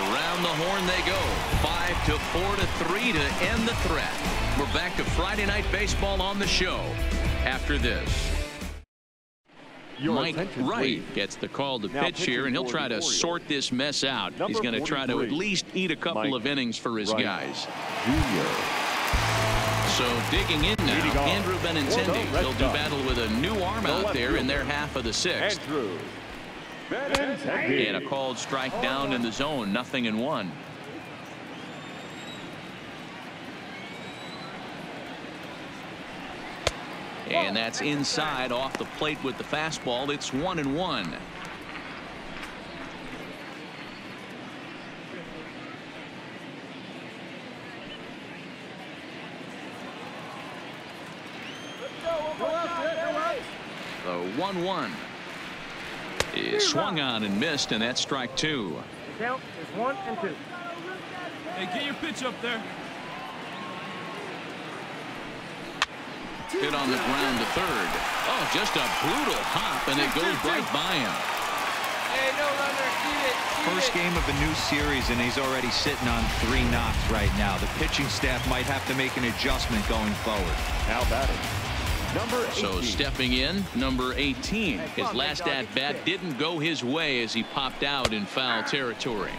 Around the horn they go. 5-4-3 to end the threat. We're back to Friday Night Baseball on the show after this. Mike Wright gets the call to pitch here, and he'll try to sort this mess out. He's going to try to at least eat a couple of innings for his guys. So digging in now, Andrew Benintendi. They'll do battle with a new arm out there in their half of the 6th. And a called strike down in the zone, 0-1. And that's inside off the plate with the fastball. It's 1-1. The 1-1 is swung on and missed, and that's strike 2. The count is 1 and 2. Hey, get your pitch up there. Hit on the ground to third. Oh, just a brutal hop, and it goes right by him. Hey, no runner. Eat it. First game of a new series, and he's already sitting on 3 knocks right now. The pitching staff might have to make an adjustment going forward. Now batting, number 18. So stepping in, number 18. Hey, His on, last big dog, at bat get didn't go his way as he popped out in foul territory.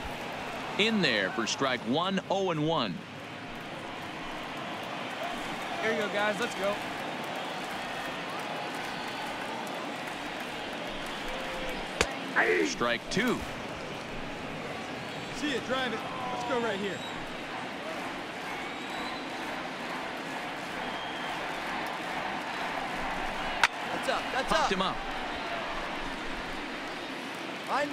In there for strike 1, 0-1. Here you go, guys. Let's go. Strike 2. See it, drive it. Let's go right here. That's up. That's Popped up. him up. Mine.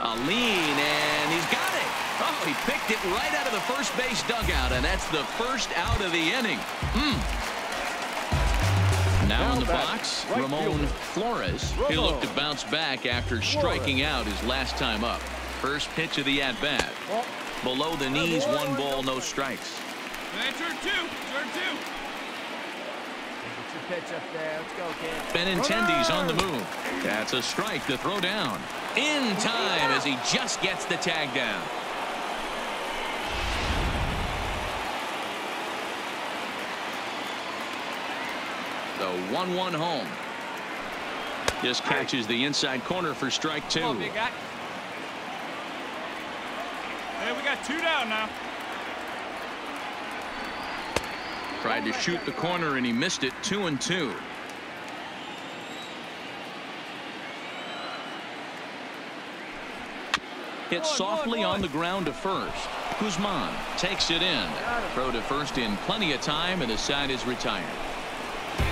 A lean, and he's got it. Oh, he picked it right out of the first base dugout, and that's the first out of the inning. Now in the box, right Ramon fielder. Flores. He'll look to bounce back after striking out his last time up. First pitch of the at-bat. Below the knees, 1 ball, no strikes. Hey, turn 2. Turn 2. Get your pitch up there. Let's go, kid. Benintendi's on the move. That's a strike to throw down. In time as he just gets the tag down. The 1-1 home. Just catches the inside corner for strike 2. Come on, big guy. Hey, we got 2 down now. Tried to shoot the corner and he missed it. 2-2. Hit softly on the ground to first. Guzman takes it in. Throw to first in plenty of time, and the side is retired.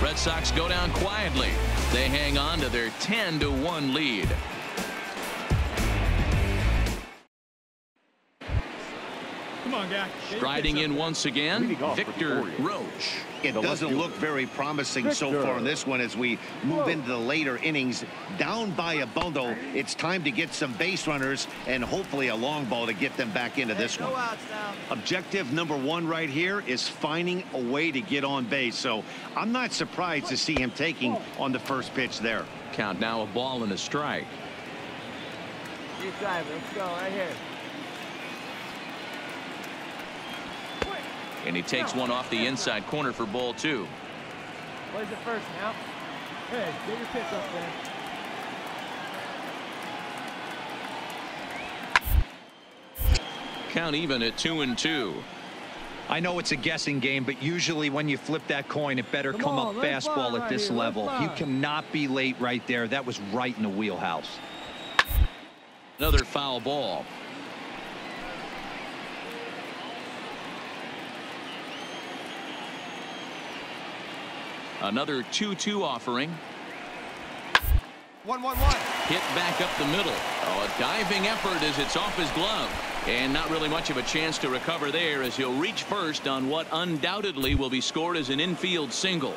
Red Sox go down quietly. They hang on to their 10-1 lead. Come on, guy. Striding in once again, Leading off for the Victor Orioles. Roach. It doesn't look very promising so far in this one as we move into the later innings. Down by a bundle, it's time to get some base runners and hopefully a long ball to get them back into this No one. outs now. Objective number 1 right here is finding a way to get on base. So I'm not surprised to see him taking on the first pitch there. Count now a ball and a strike. Keep driving. Let's go right here. And he takes one off the inside corner for ball 2. Where's the first now? Hey, get your pitch up there. Count even at 2-2. I know it's a guessing game, but usually when you flip that coin, it better come up fastball at this level. You cannot be late right there. That was right in the wheelhouse. Another foul ball. Another 2-2 offering. 1-1-1. Hit back up the middle. Oh, a diving effort as it's off his glove. And not really much of a chance to recover there as he'll reach first on what undoubtedly will be scored as an infield single.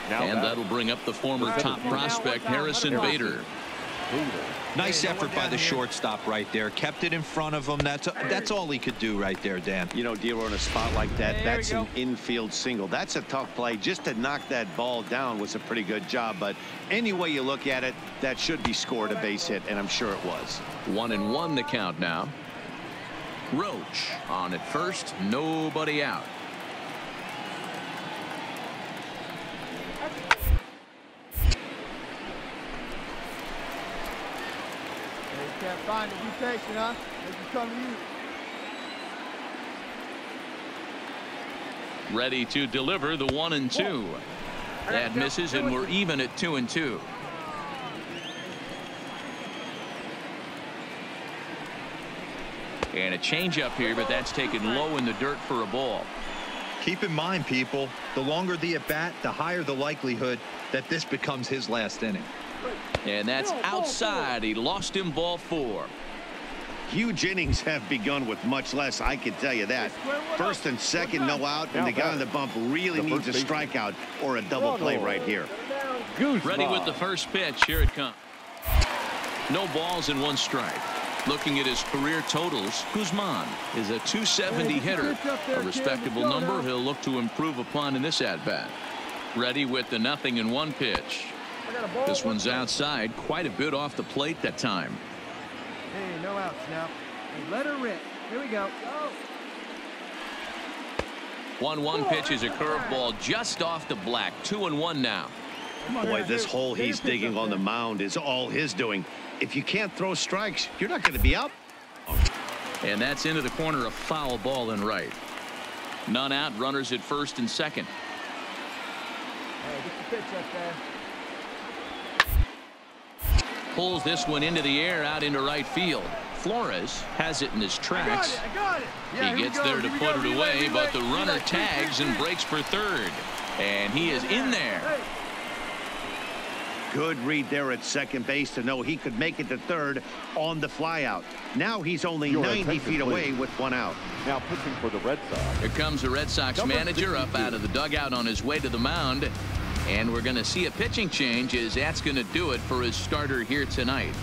And that'll bring up the former top prospect, Harrison Bader. Nice effort by the shortstop right there. Kept it in front of him. That's all he could do right there, Dan. You know, dealer in a spot like that, There that's we an go. infield single. That's a tough play. Just to knock that ball down was a pretty good job. But any way you look at it, that should be scored a base hit, and I'm sure it was. 1-1 the count now. Roach on at first, nobody out. You can't find it. Be patient, huh? They can come to you. Ready to deliver the 1-2. That misses, and we're even at 2-2. And a changeup here, but that's taken low in the dirt for a ball. Keep in mind, people, the longer the at bat, the higher the likelihood that this becomes his last inning. And that's outside. He lost him ball 4. Huge innings have begun with much less, I can tell you that. First and second, no out, and the guy on the bump really needs a strikeout or a double play right here. Ready with the first pitch. Here it comes. No balls and 1 strike. Looking at his career totals, Guzman is a .270 hitter. A respectable number he'll look to improve upon in this at-bat. Ready with the 0-1 pitch. This one's outside, quite a bit off the plate that time. Hey, no outs now. Hey, let her rip. Here we go. 1-1 pitch is a curveball just off the black. 2-1 now. Boy, this hole he's digging on the mound is all his doing. If you can't throw strikes, you're not going to be up. And that's into the corner, a foul ball and right. None out, runners at first and second. Hey, get the pitch up there. Pulls this one into the air out into right field. Flores has it in his tracks. I got it. Yeah, he gets there to put it away, but the runner tags and breaks for third. And he is in there. Good read there at second base to know he could make it to third on the flyout. Now he's only 90 feet away with 1 out. Now pitching for the Red Sox. Here comes the Red Sox manager up out of the dugout on his way to the mound. And we're going to see a pitching change, as that's going to do it for his starter here tonight.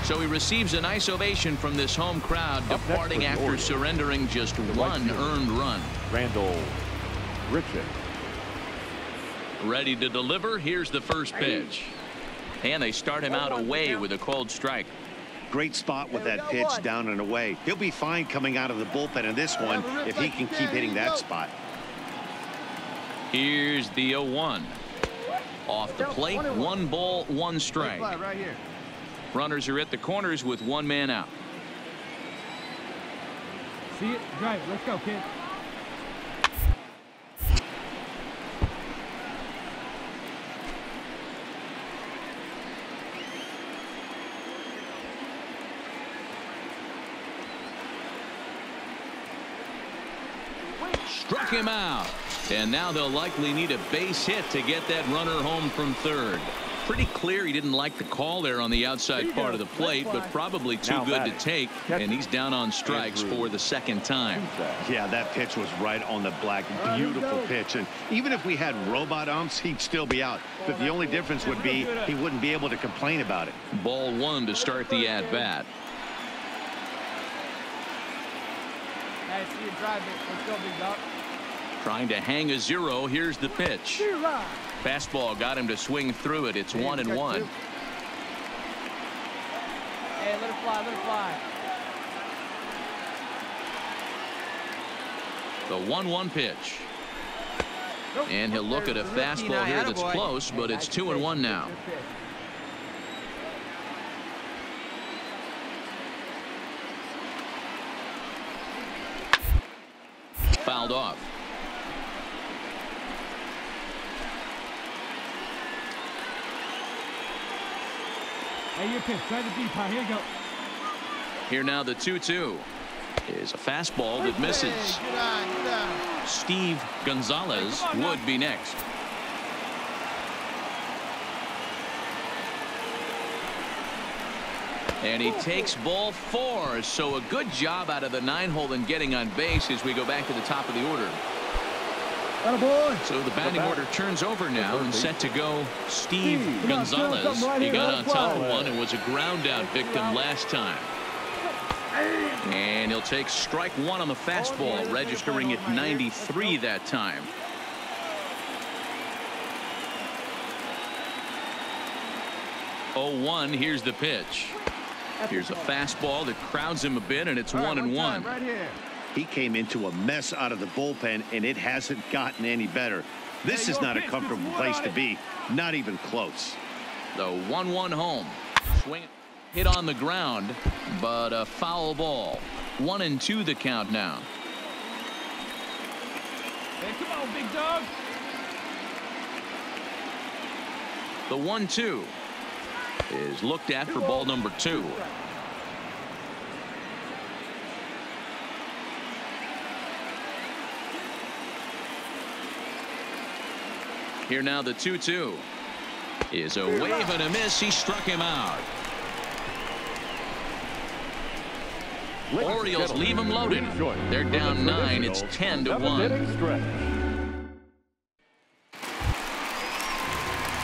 So he receives a nice ovation from this home crowd, departing after surrendering just 1 earned run. Randall Richard. Ready to deliver. Here's the first pitch. And they start him out away with a cold strike. Great spot with that pitch down and away. He'll be fine coming out of the bullpen in this one if he can keep hitting that spot. Here's the 0-1. Off the plate, 1 ball, 1 strike. Right here. Runners are at the corners with 1 man out. See it? Drive it. Let's go, kid. Struck him out. And now they'll likely need a base hit to get that runner home from third. Pretty clear he didn't like the call there on the outside part of the plate, but probably too good to take, and he's down on strikes for the second time. Yeah, that pitch was right on the black. Beautiful pitch. And even if we had robot umps, he'd still be out. But the only difference would be he wouldn't be able to complain about it. Ball 1 to start the at-bat. Hey, see you drive it. Let's go, big dog. Trying to hang a 0. Here's the pitch. Fastball got him to swing through it. It's 1-1. Hey, let it fly, let it fly. The 1-1 pitch. And he'll look at a fastball here that's close, but it's 2-1 now. Fouled off. Hey, your pitch. Try the deep high. Here you go. Here now the 2-2 is a fastball that misses. Steve Gonzalez would be next. And he takes ball 4. So a good job out of the 9-hole in getting on base as we go back to the top of the order. So the batting order turns over now and set to go Steve Gonzalez. He got on top of one and was a ground out victim last time. And he'll take strike 1 on the fastball, registering at 93 that time. Oh, 1. Here's the pitch. Here's a fastball that crowds him a bit, and it's 1-1. Right here. He came into a mess out of the bullpen, and it hasn't gotten any better. This is not a comfortable place to be. Not even close. The 1-1 home. Swing hit on the ground, but a foul ball. 1-2 the count now. Hey, come on, big dog. The 1-2 is looked at for ball number 2. Here now the 2-2 is a wave and a miss. He struck him out. Orioles leave him loaded. They're down 9. It's 10-1.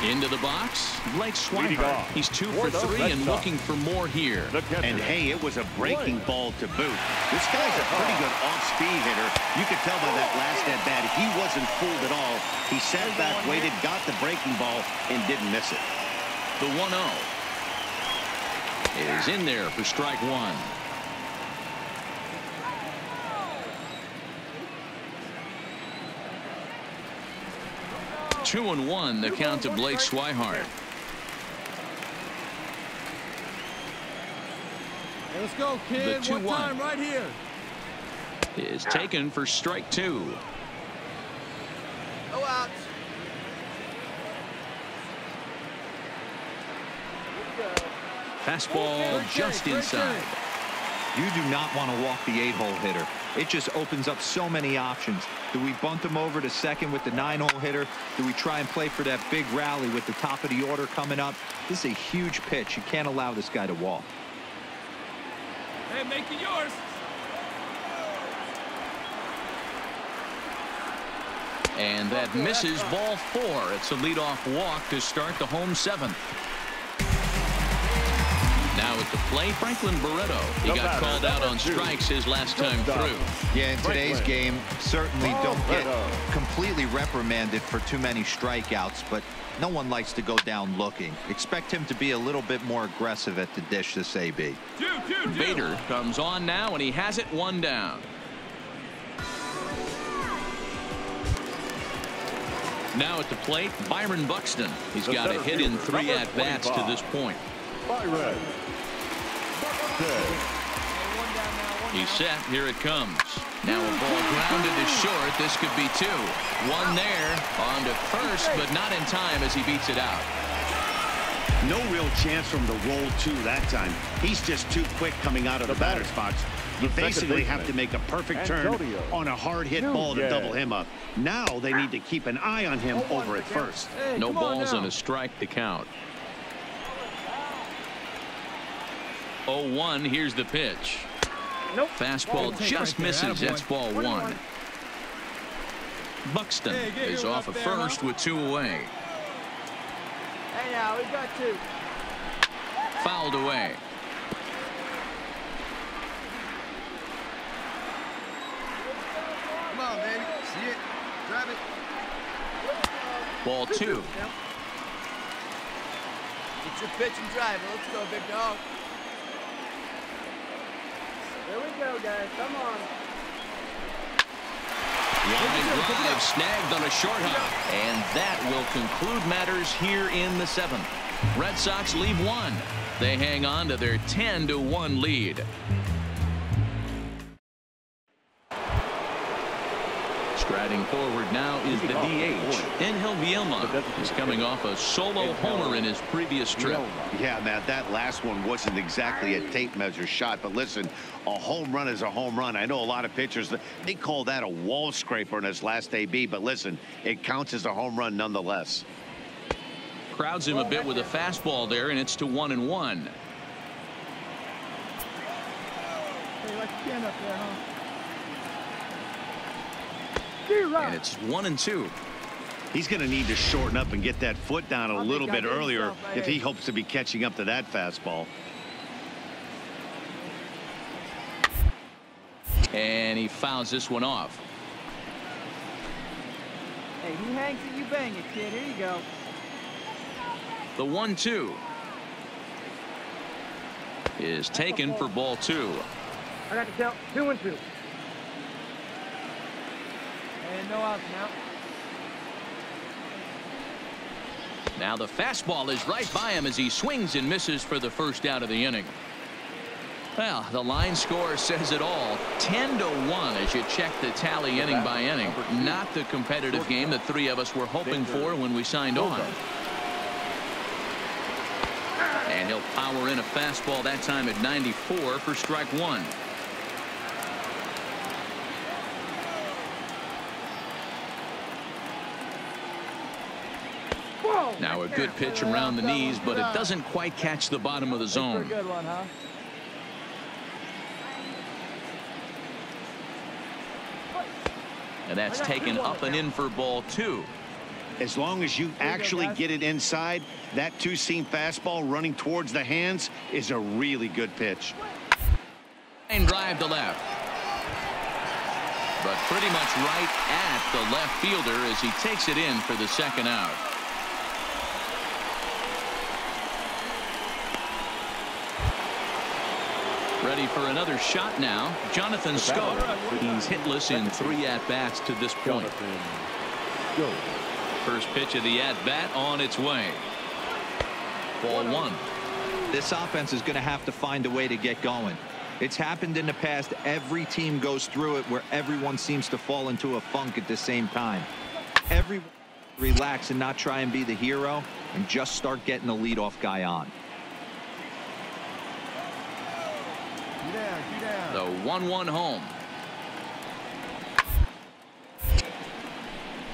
Into the box, Blake Swihart. He's 2 for 3 and looking for more here. And hey, it was a breaking ball to boot. This guy's a pretty good off-speed hitter. You could tell by that last at-bat he wasn't fooled at all. He sat back, waited, got the breaking ball, and didn't miss it. The 1-0 is in there for strike one. Two and one, the count to Blake Swihart. Hey, let's go, kid. The 2-1 time right here. Is taken for strike two. No outs. Fastball just inside. You do not want to walk the 8-hole hitter. It just opens up so many options. Do we bunt him over to second with the 9-hole hitter? Do we try and play for that big rally with the top of the order coming up? This is a huge pitch. You can't allow this guy to walk. Hey, make it yours. And that misses, ball 4. It's a leadoff walk to start the home 7th. Now at the plate, Franklin Barreto. He got called out on strikes his last time through. Yeah, in today's game, certainly don't get completely reprimanded for too many strikeouts, but no one likes to go down looking. Expect him to be a little bit more aggressive at the dish this AB. Bader comes on now, and he has it 1 down. Now at the plate, Byron Buxton. He's got a hit in 3 at-bats to this point. Byron. He's set. Here it comes. Now a ball grounded to short. This could be 2. 1 there. On to first, but not in time as he beats it out. No real chance from the roll 2 that time. He's just too quick coming out of the batter's box. You basically have to make a perfect turn on a hard hit ball to double him up. Now they need to keep an eye on him over at first. No balls and a strike to count. 0-1. Here's the pitch. Fastball just misses. That's ball 1. Buxton is off at first with 2 away. Hey, now we got 2. Fouled away. Come on, baby. See it. Grab it. Ball 2. Get your pitch and drive. Let's go, big dog. Here we go, guys. Come on. Line drive snagged on a short hop. And that will conclude matters here in the 7th. Red Sox leave 1. They hang on to their 10-1 lead. Striding forward now is the DH. Angel Vielma is coming off a solo homer in his previous trip. Yeah, Matt, that last one wasn't exactly a tape measure shot, but listen, a home run is a home run. I know a lot of pitchers, they call that a wall scraper in his last AB, but listen, it counts as a home run nonetheless. Crowds him a bit with a fastball there, and it's to 1-1. Hey, let's stand up there, huh? And it's 1-2. He's going to need to shorten up and get that foot down a little bit earlier if he hopes to be catching up to that fastball. And he fouls this one off. Hey, he hangs it, you bang it, kid. Here you go. The 1-2 is taken for ball 2. I got to count 2 and 2. And no outs now. Now the fastball is right by him as he swings and misses for the first out of the inning. Well, the line score says it all. 10-1 as you check the tally inning by inning. Not the competitive game that 3 of us were hoping for when we signed on. And he'll power in a fastball that time at 94 for strike 1. Now a good pitch around the knees, but it doesn't quite catch the bottom of the zone. Good one, huh? And that's taken up and in for ball 2. As long as you actually get it inside, that two-seam fastball running towards the hands is a really good pitch. And drive to left. But pretty much right at the left fielder as he takes it in for the second out. Ready for another shot now. Jonathan Scope. He's hitless in 3 at-bats to this point. First pitch of the at-bat on its way. Ball 1. This offense is going to have to find a way to get going. It's happened in the past. Every team goes through it where everyone seems to fall into a funk at the same time. Everyone relax and not try and be the hero and just start getting the leadoff guy on. The 1-1 home.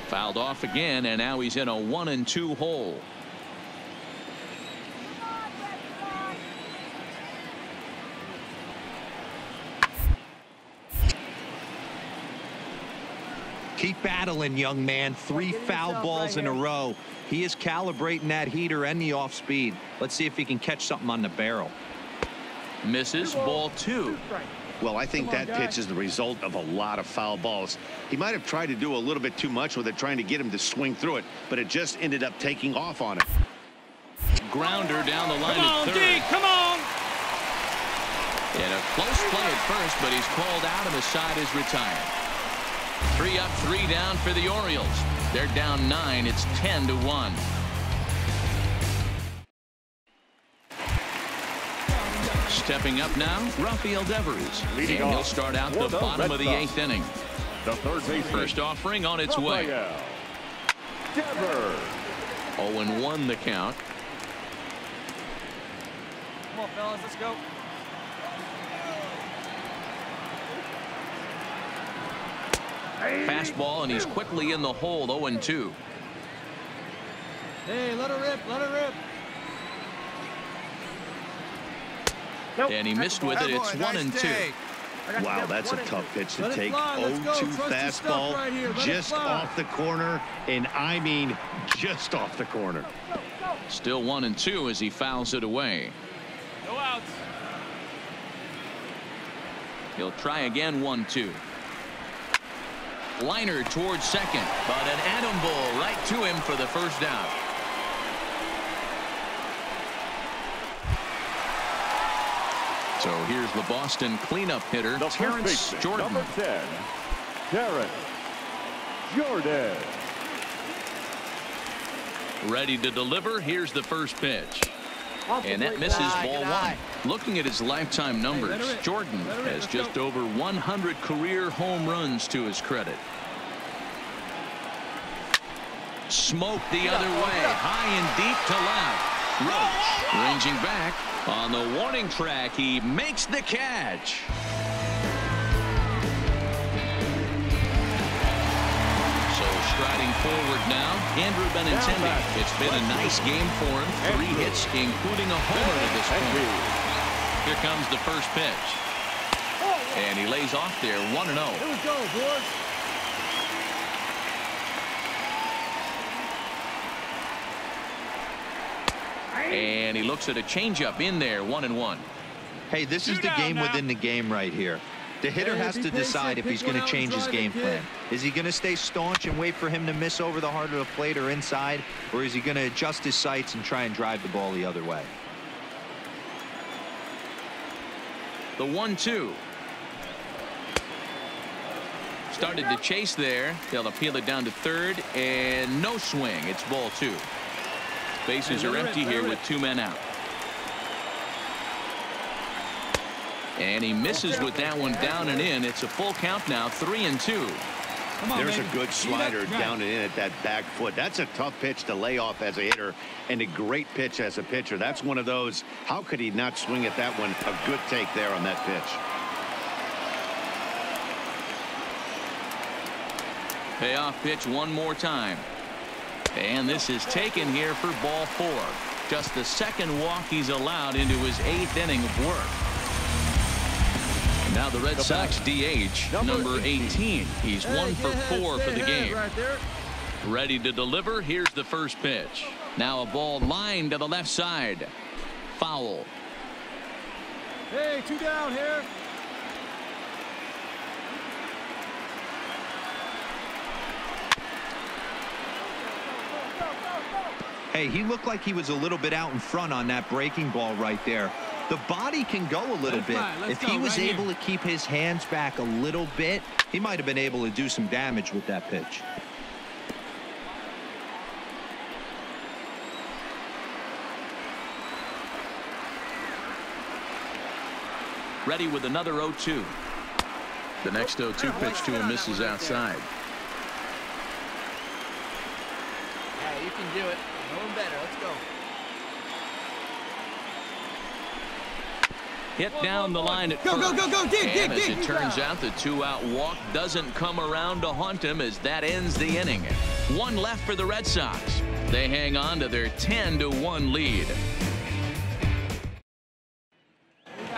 Fouled off again, and now he's in a 1-2 hole. Keep battling, young man. 3 foul balls in a row. He is calibrating that heater and the off speed. Let's see if he can catch something on the barrel. Misses. Ball 2. Well, I think that pitch is the result of a lot of foul balls. He might have tried to do a little bit too much with it, trying to get him to swing through it, but it just ended up taking off on him. Grounder down the line Come on, at third. D, come on. In a close play at first, but he's called out and the side is retired. 3 up, 3 down for the Orioles. They're down 9. It's 10-1. Stepping up now, Rafael Devers. And he'll start out the bottom of the 8th inning. The third baseman. First offering on its way. Devers. 0-1 the count. Come on, fellas, let's go. Fastball, and he's quickly in the hole. 0-2. Hey, let her rip, let her rip. And he missed with it. It's 1-2. Wow, that's a tough pitch to take. 0-2 fastball right here. just off the corner, and I mean just off the corner. Still 1-2 as he fouls it away. No outs. He'll try again. 1-2. Liner towards second, but an atom ball right to him for the first out. So here's the Boston cleanup hitter, The Terrence Jordan. Number 10, Terrence Jordan. Ready to deliver. Here's the first pitch. And that misses. Ball 1. Looking at his lifetime numbers, Jordan has just over 100 career home runs to his credit. Smoked the other way, high and deep to left. Roach ranging back on the warning track. He makes the catch. So striding forward now, Andrew Benintendi. It's been a nice game for him. 3 hits, including a homer to this point. Here comes the first pitch. And he lays off there. 1-0. Here we go, boys. And he looks at a changeup in there. 1-1. Hey, this is the game within the game right here. The hitter has to decide if he's going to change his game plan. Is he going to stay staunch and wait for him to miss over the heart of the plate or inside, or is he going to adjust his sights and try and drive the ball the other way? The 1-2. Started to chase there. They'll appeal it down to third, and no swing. It's ball 2. Bases are empty here with 2 men out. And he misses with that one down and in. It's a full count now. 3-2. There's a good slider down and in at that back foot. That's a tough pitch to lay off as a hitter, and a great pitch as a pitcher. That's one of those. How could he not swing at that one? A good take there on that pitch. Payoff pitch one more time. And this is taken here for ball 4. Just the second walk he's allowed into his 8th inning of work. And now the Red Sox DH, number 18. He's 1 for 4 for the game. Ready to deliver. Here's the first pitch. Now a ball lined to the left side. Foul. Hey, 2 down here. Hey, he looked like he was a little bit out in front on that breaking ball right there. The body can go a little bit. If he was able to keep his hands back a little bit, he might have been able to do some damage with that pitch. Ready with another 0-2. The next 0-2 pitch to him misses outside. Yeah, you can do it. No one better. Let's go. Hit down the line at Go, first. go, go, go, dig, and dig, as dig. it turns out, the 2-out walk doesn't come around to haunt him as that ends the inning. 1 left for the Red Sox. They hang on to their 10-1 lead.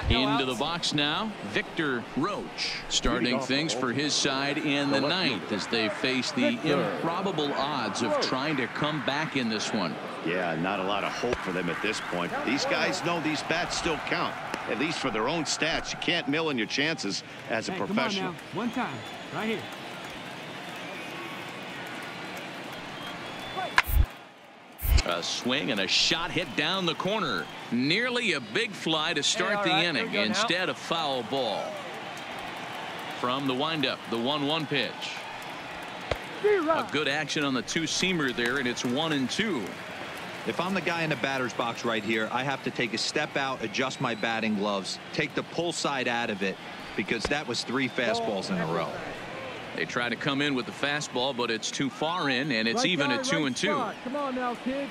Into the box now, Victor Roach, starting things for his side in the 9th as they face the improbable odds of trying to come back in this one. Yeah, not a lot of hope for them at this point. These guys know these bats still count, at least for their own stats. You can't mill in your chances as a professional. Come on now. One time, right here. A swing and a shot hit down the corner. Nearly a big fly to start the inning. Instead, a foul ball. From the windup, the 1-1 pitch. A good action on the 2-seamer there, and it's 1-2. If I'm the guy in the batter's box right here, I have to take a step out, adjust my batting gloves, take the pull side out of it, because that was 3 fastballs in a row. They try to come in with the fastball, but it's too far in, and it's even at 2-2. Come on now, kid.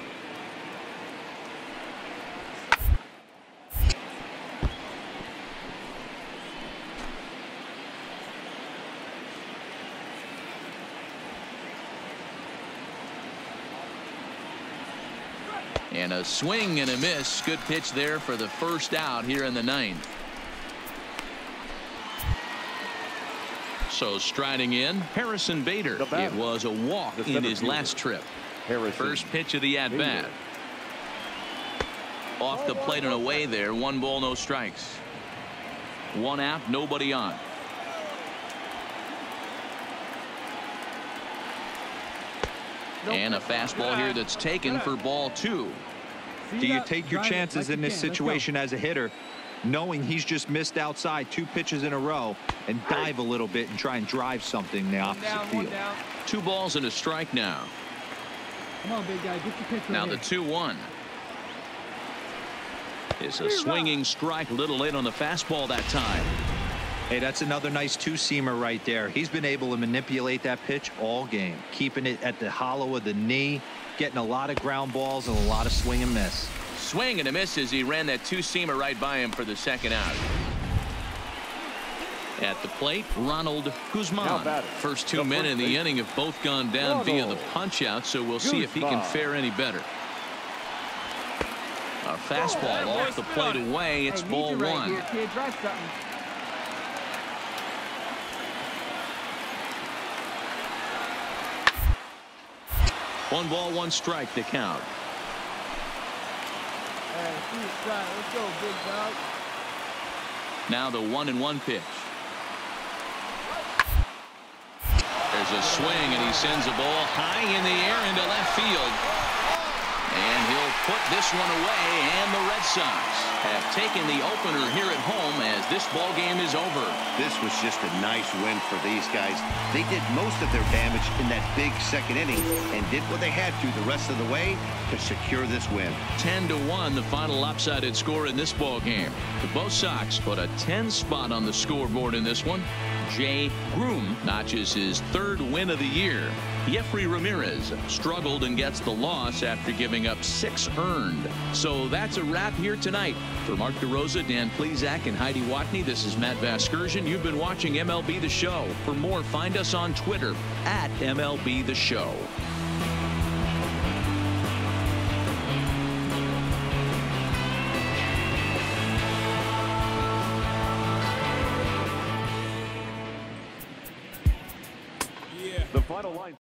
And a swing and a miss. Good pitch there for the first out here in the 9th. So striding in, Harrison Bader. It was a walk in his last trip. First pitch of the at-bat. Off the plate and away there. 1 ball, no strikes. 1 out, nobody on. And a fastball here that's taken for ball 2. Do you take your chances in this situation as a hitter, knowing he's just missed outside 2 pitches in a row, and dive a little bit and try and drive something in the opposite field? 2 balls and a strike now. Come on, big guy, get your pitch Now the 2-1. It's a swinging strike, a little late on the fastball that time. Hey, that's another nice 2-seamer right there. He's been able to manipulate that pitch all game, keeping it at the hollow of the knee, getting a lot of ground balls and a lot of swing and miss. Swing and a miss as he ran that 2-seamer right by him for the 2nd out. At the plate, Ronald Guzman. First 2 men in the inning have both gone down via the punch-out, so we'll see if he can fare any better. A fastball off the plate away. It's ball 1. Here, kid. Drive something. One ball, 1 strike to count. Hey, let's go, big dog. Now the 1-1 pitch. There's a swing, and he sends a ball high in the air into left field. And he'll put this one away, and the Red Sox have taken the opener here at home as this ball game is over. This was just a nice win for these guys. They did most of their damage in that big 2nd inning and did what they had to the rest of the way to secure this win. 10-1, the final lopsided score in this ball game. Both Sox put a 10 spot on the scoreboard in this one. Jay Groom notches his 3rd win of the year. Jeffrey Ramirez struggled and gets the loss after giving up 6 earned. So that's a wrap here tonight. For Mark DeRosa, Dan Plesac, and Heidi Watney, this is Matt Vasgersian. You've been watching MLB The Show. For more, find us on Twitter at MLB The Show. The final line.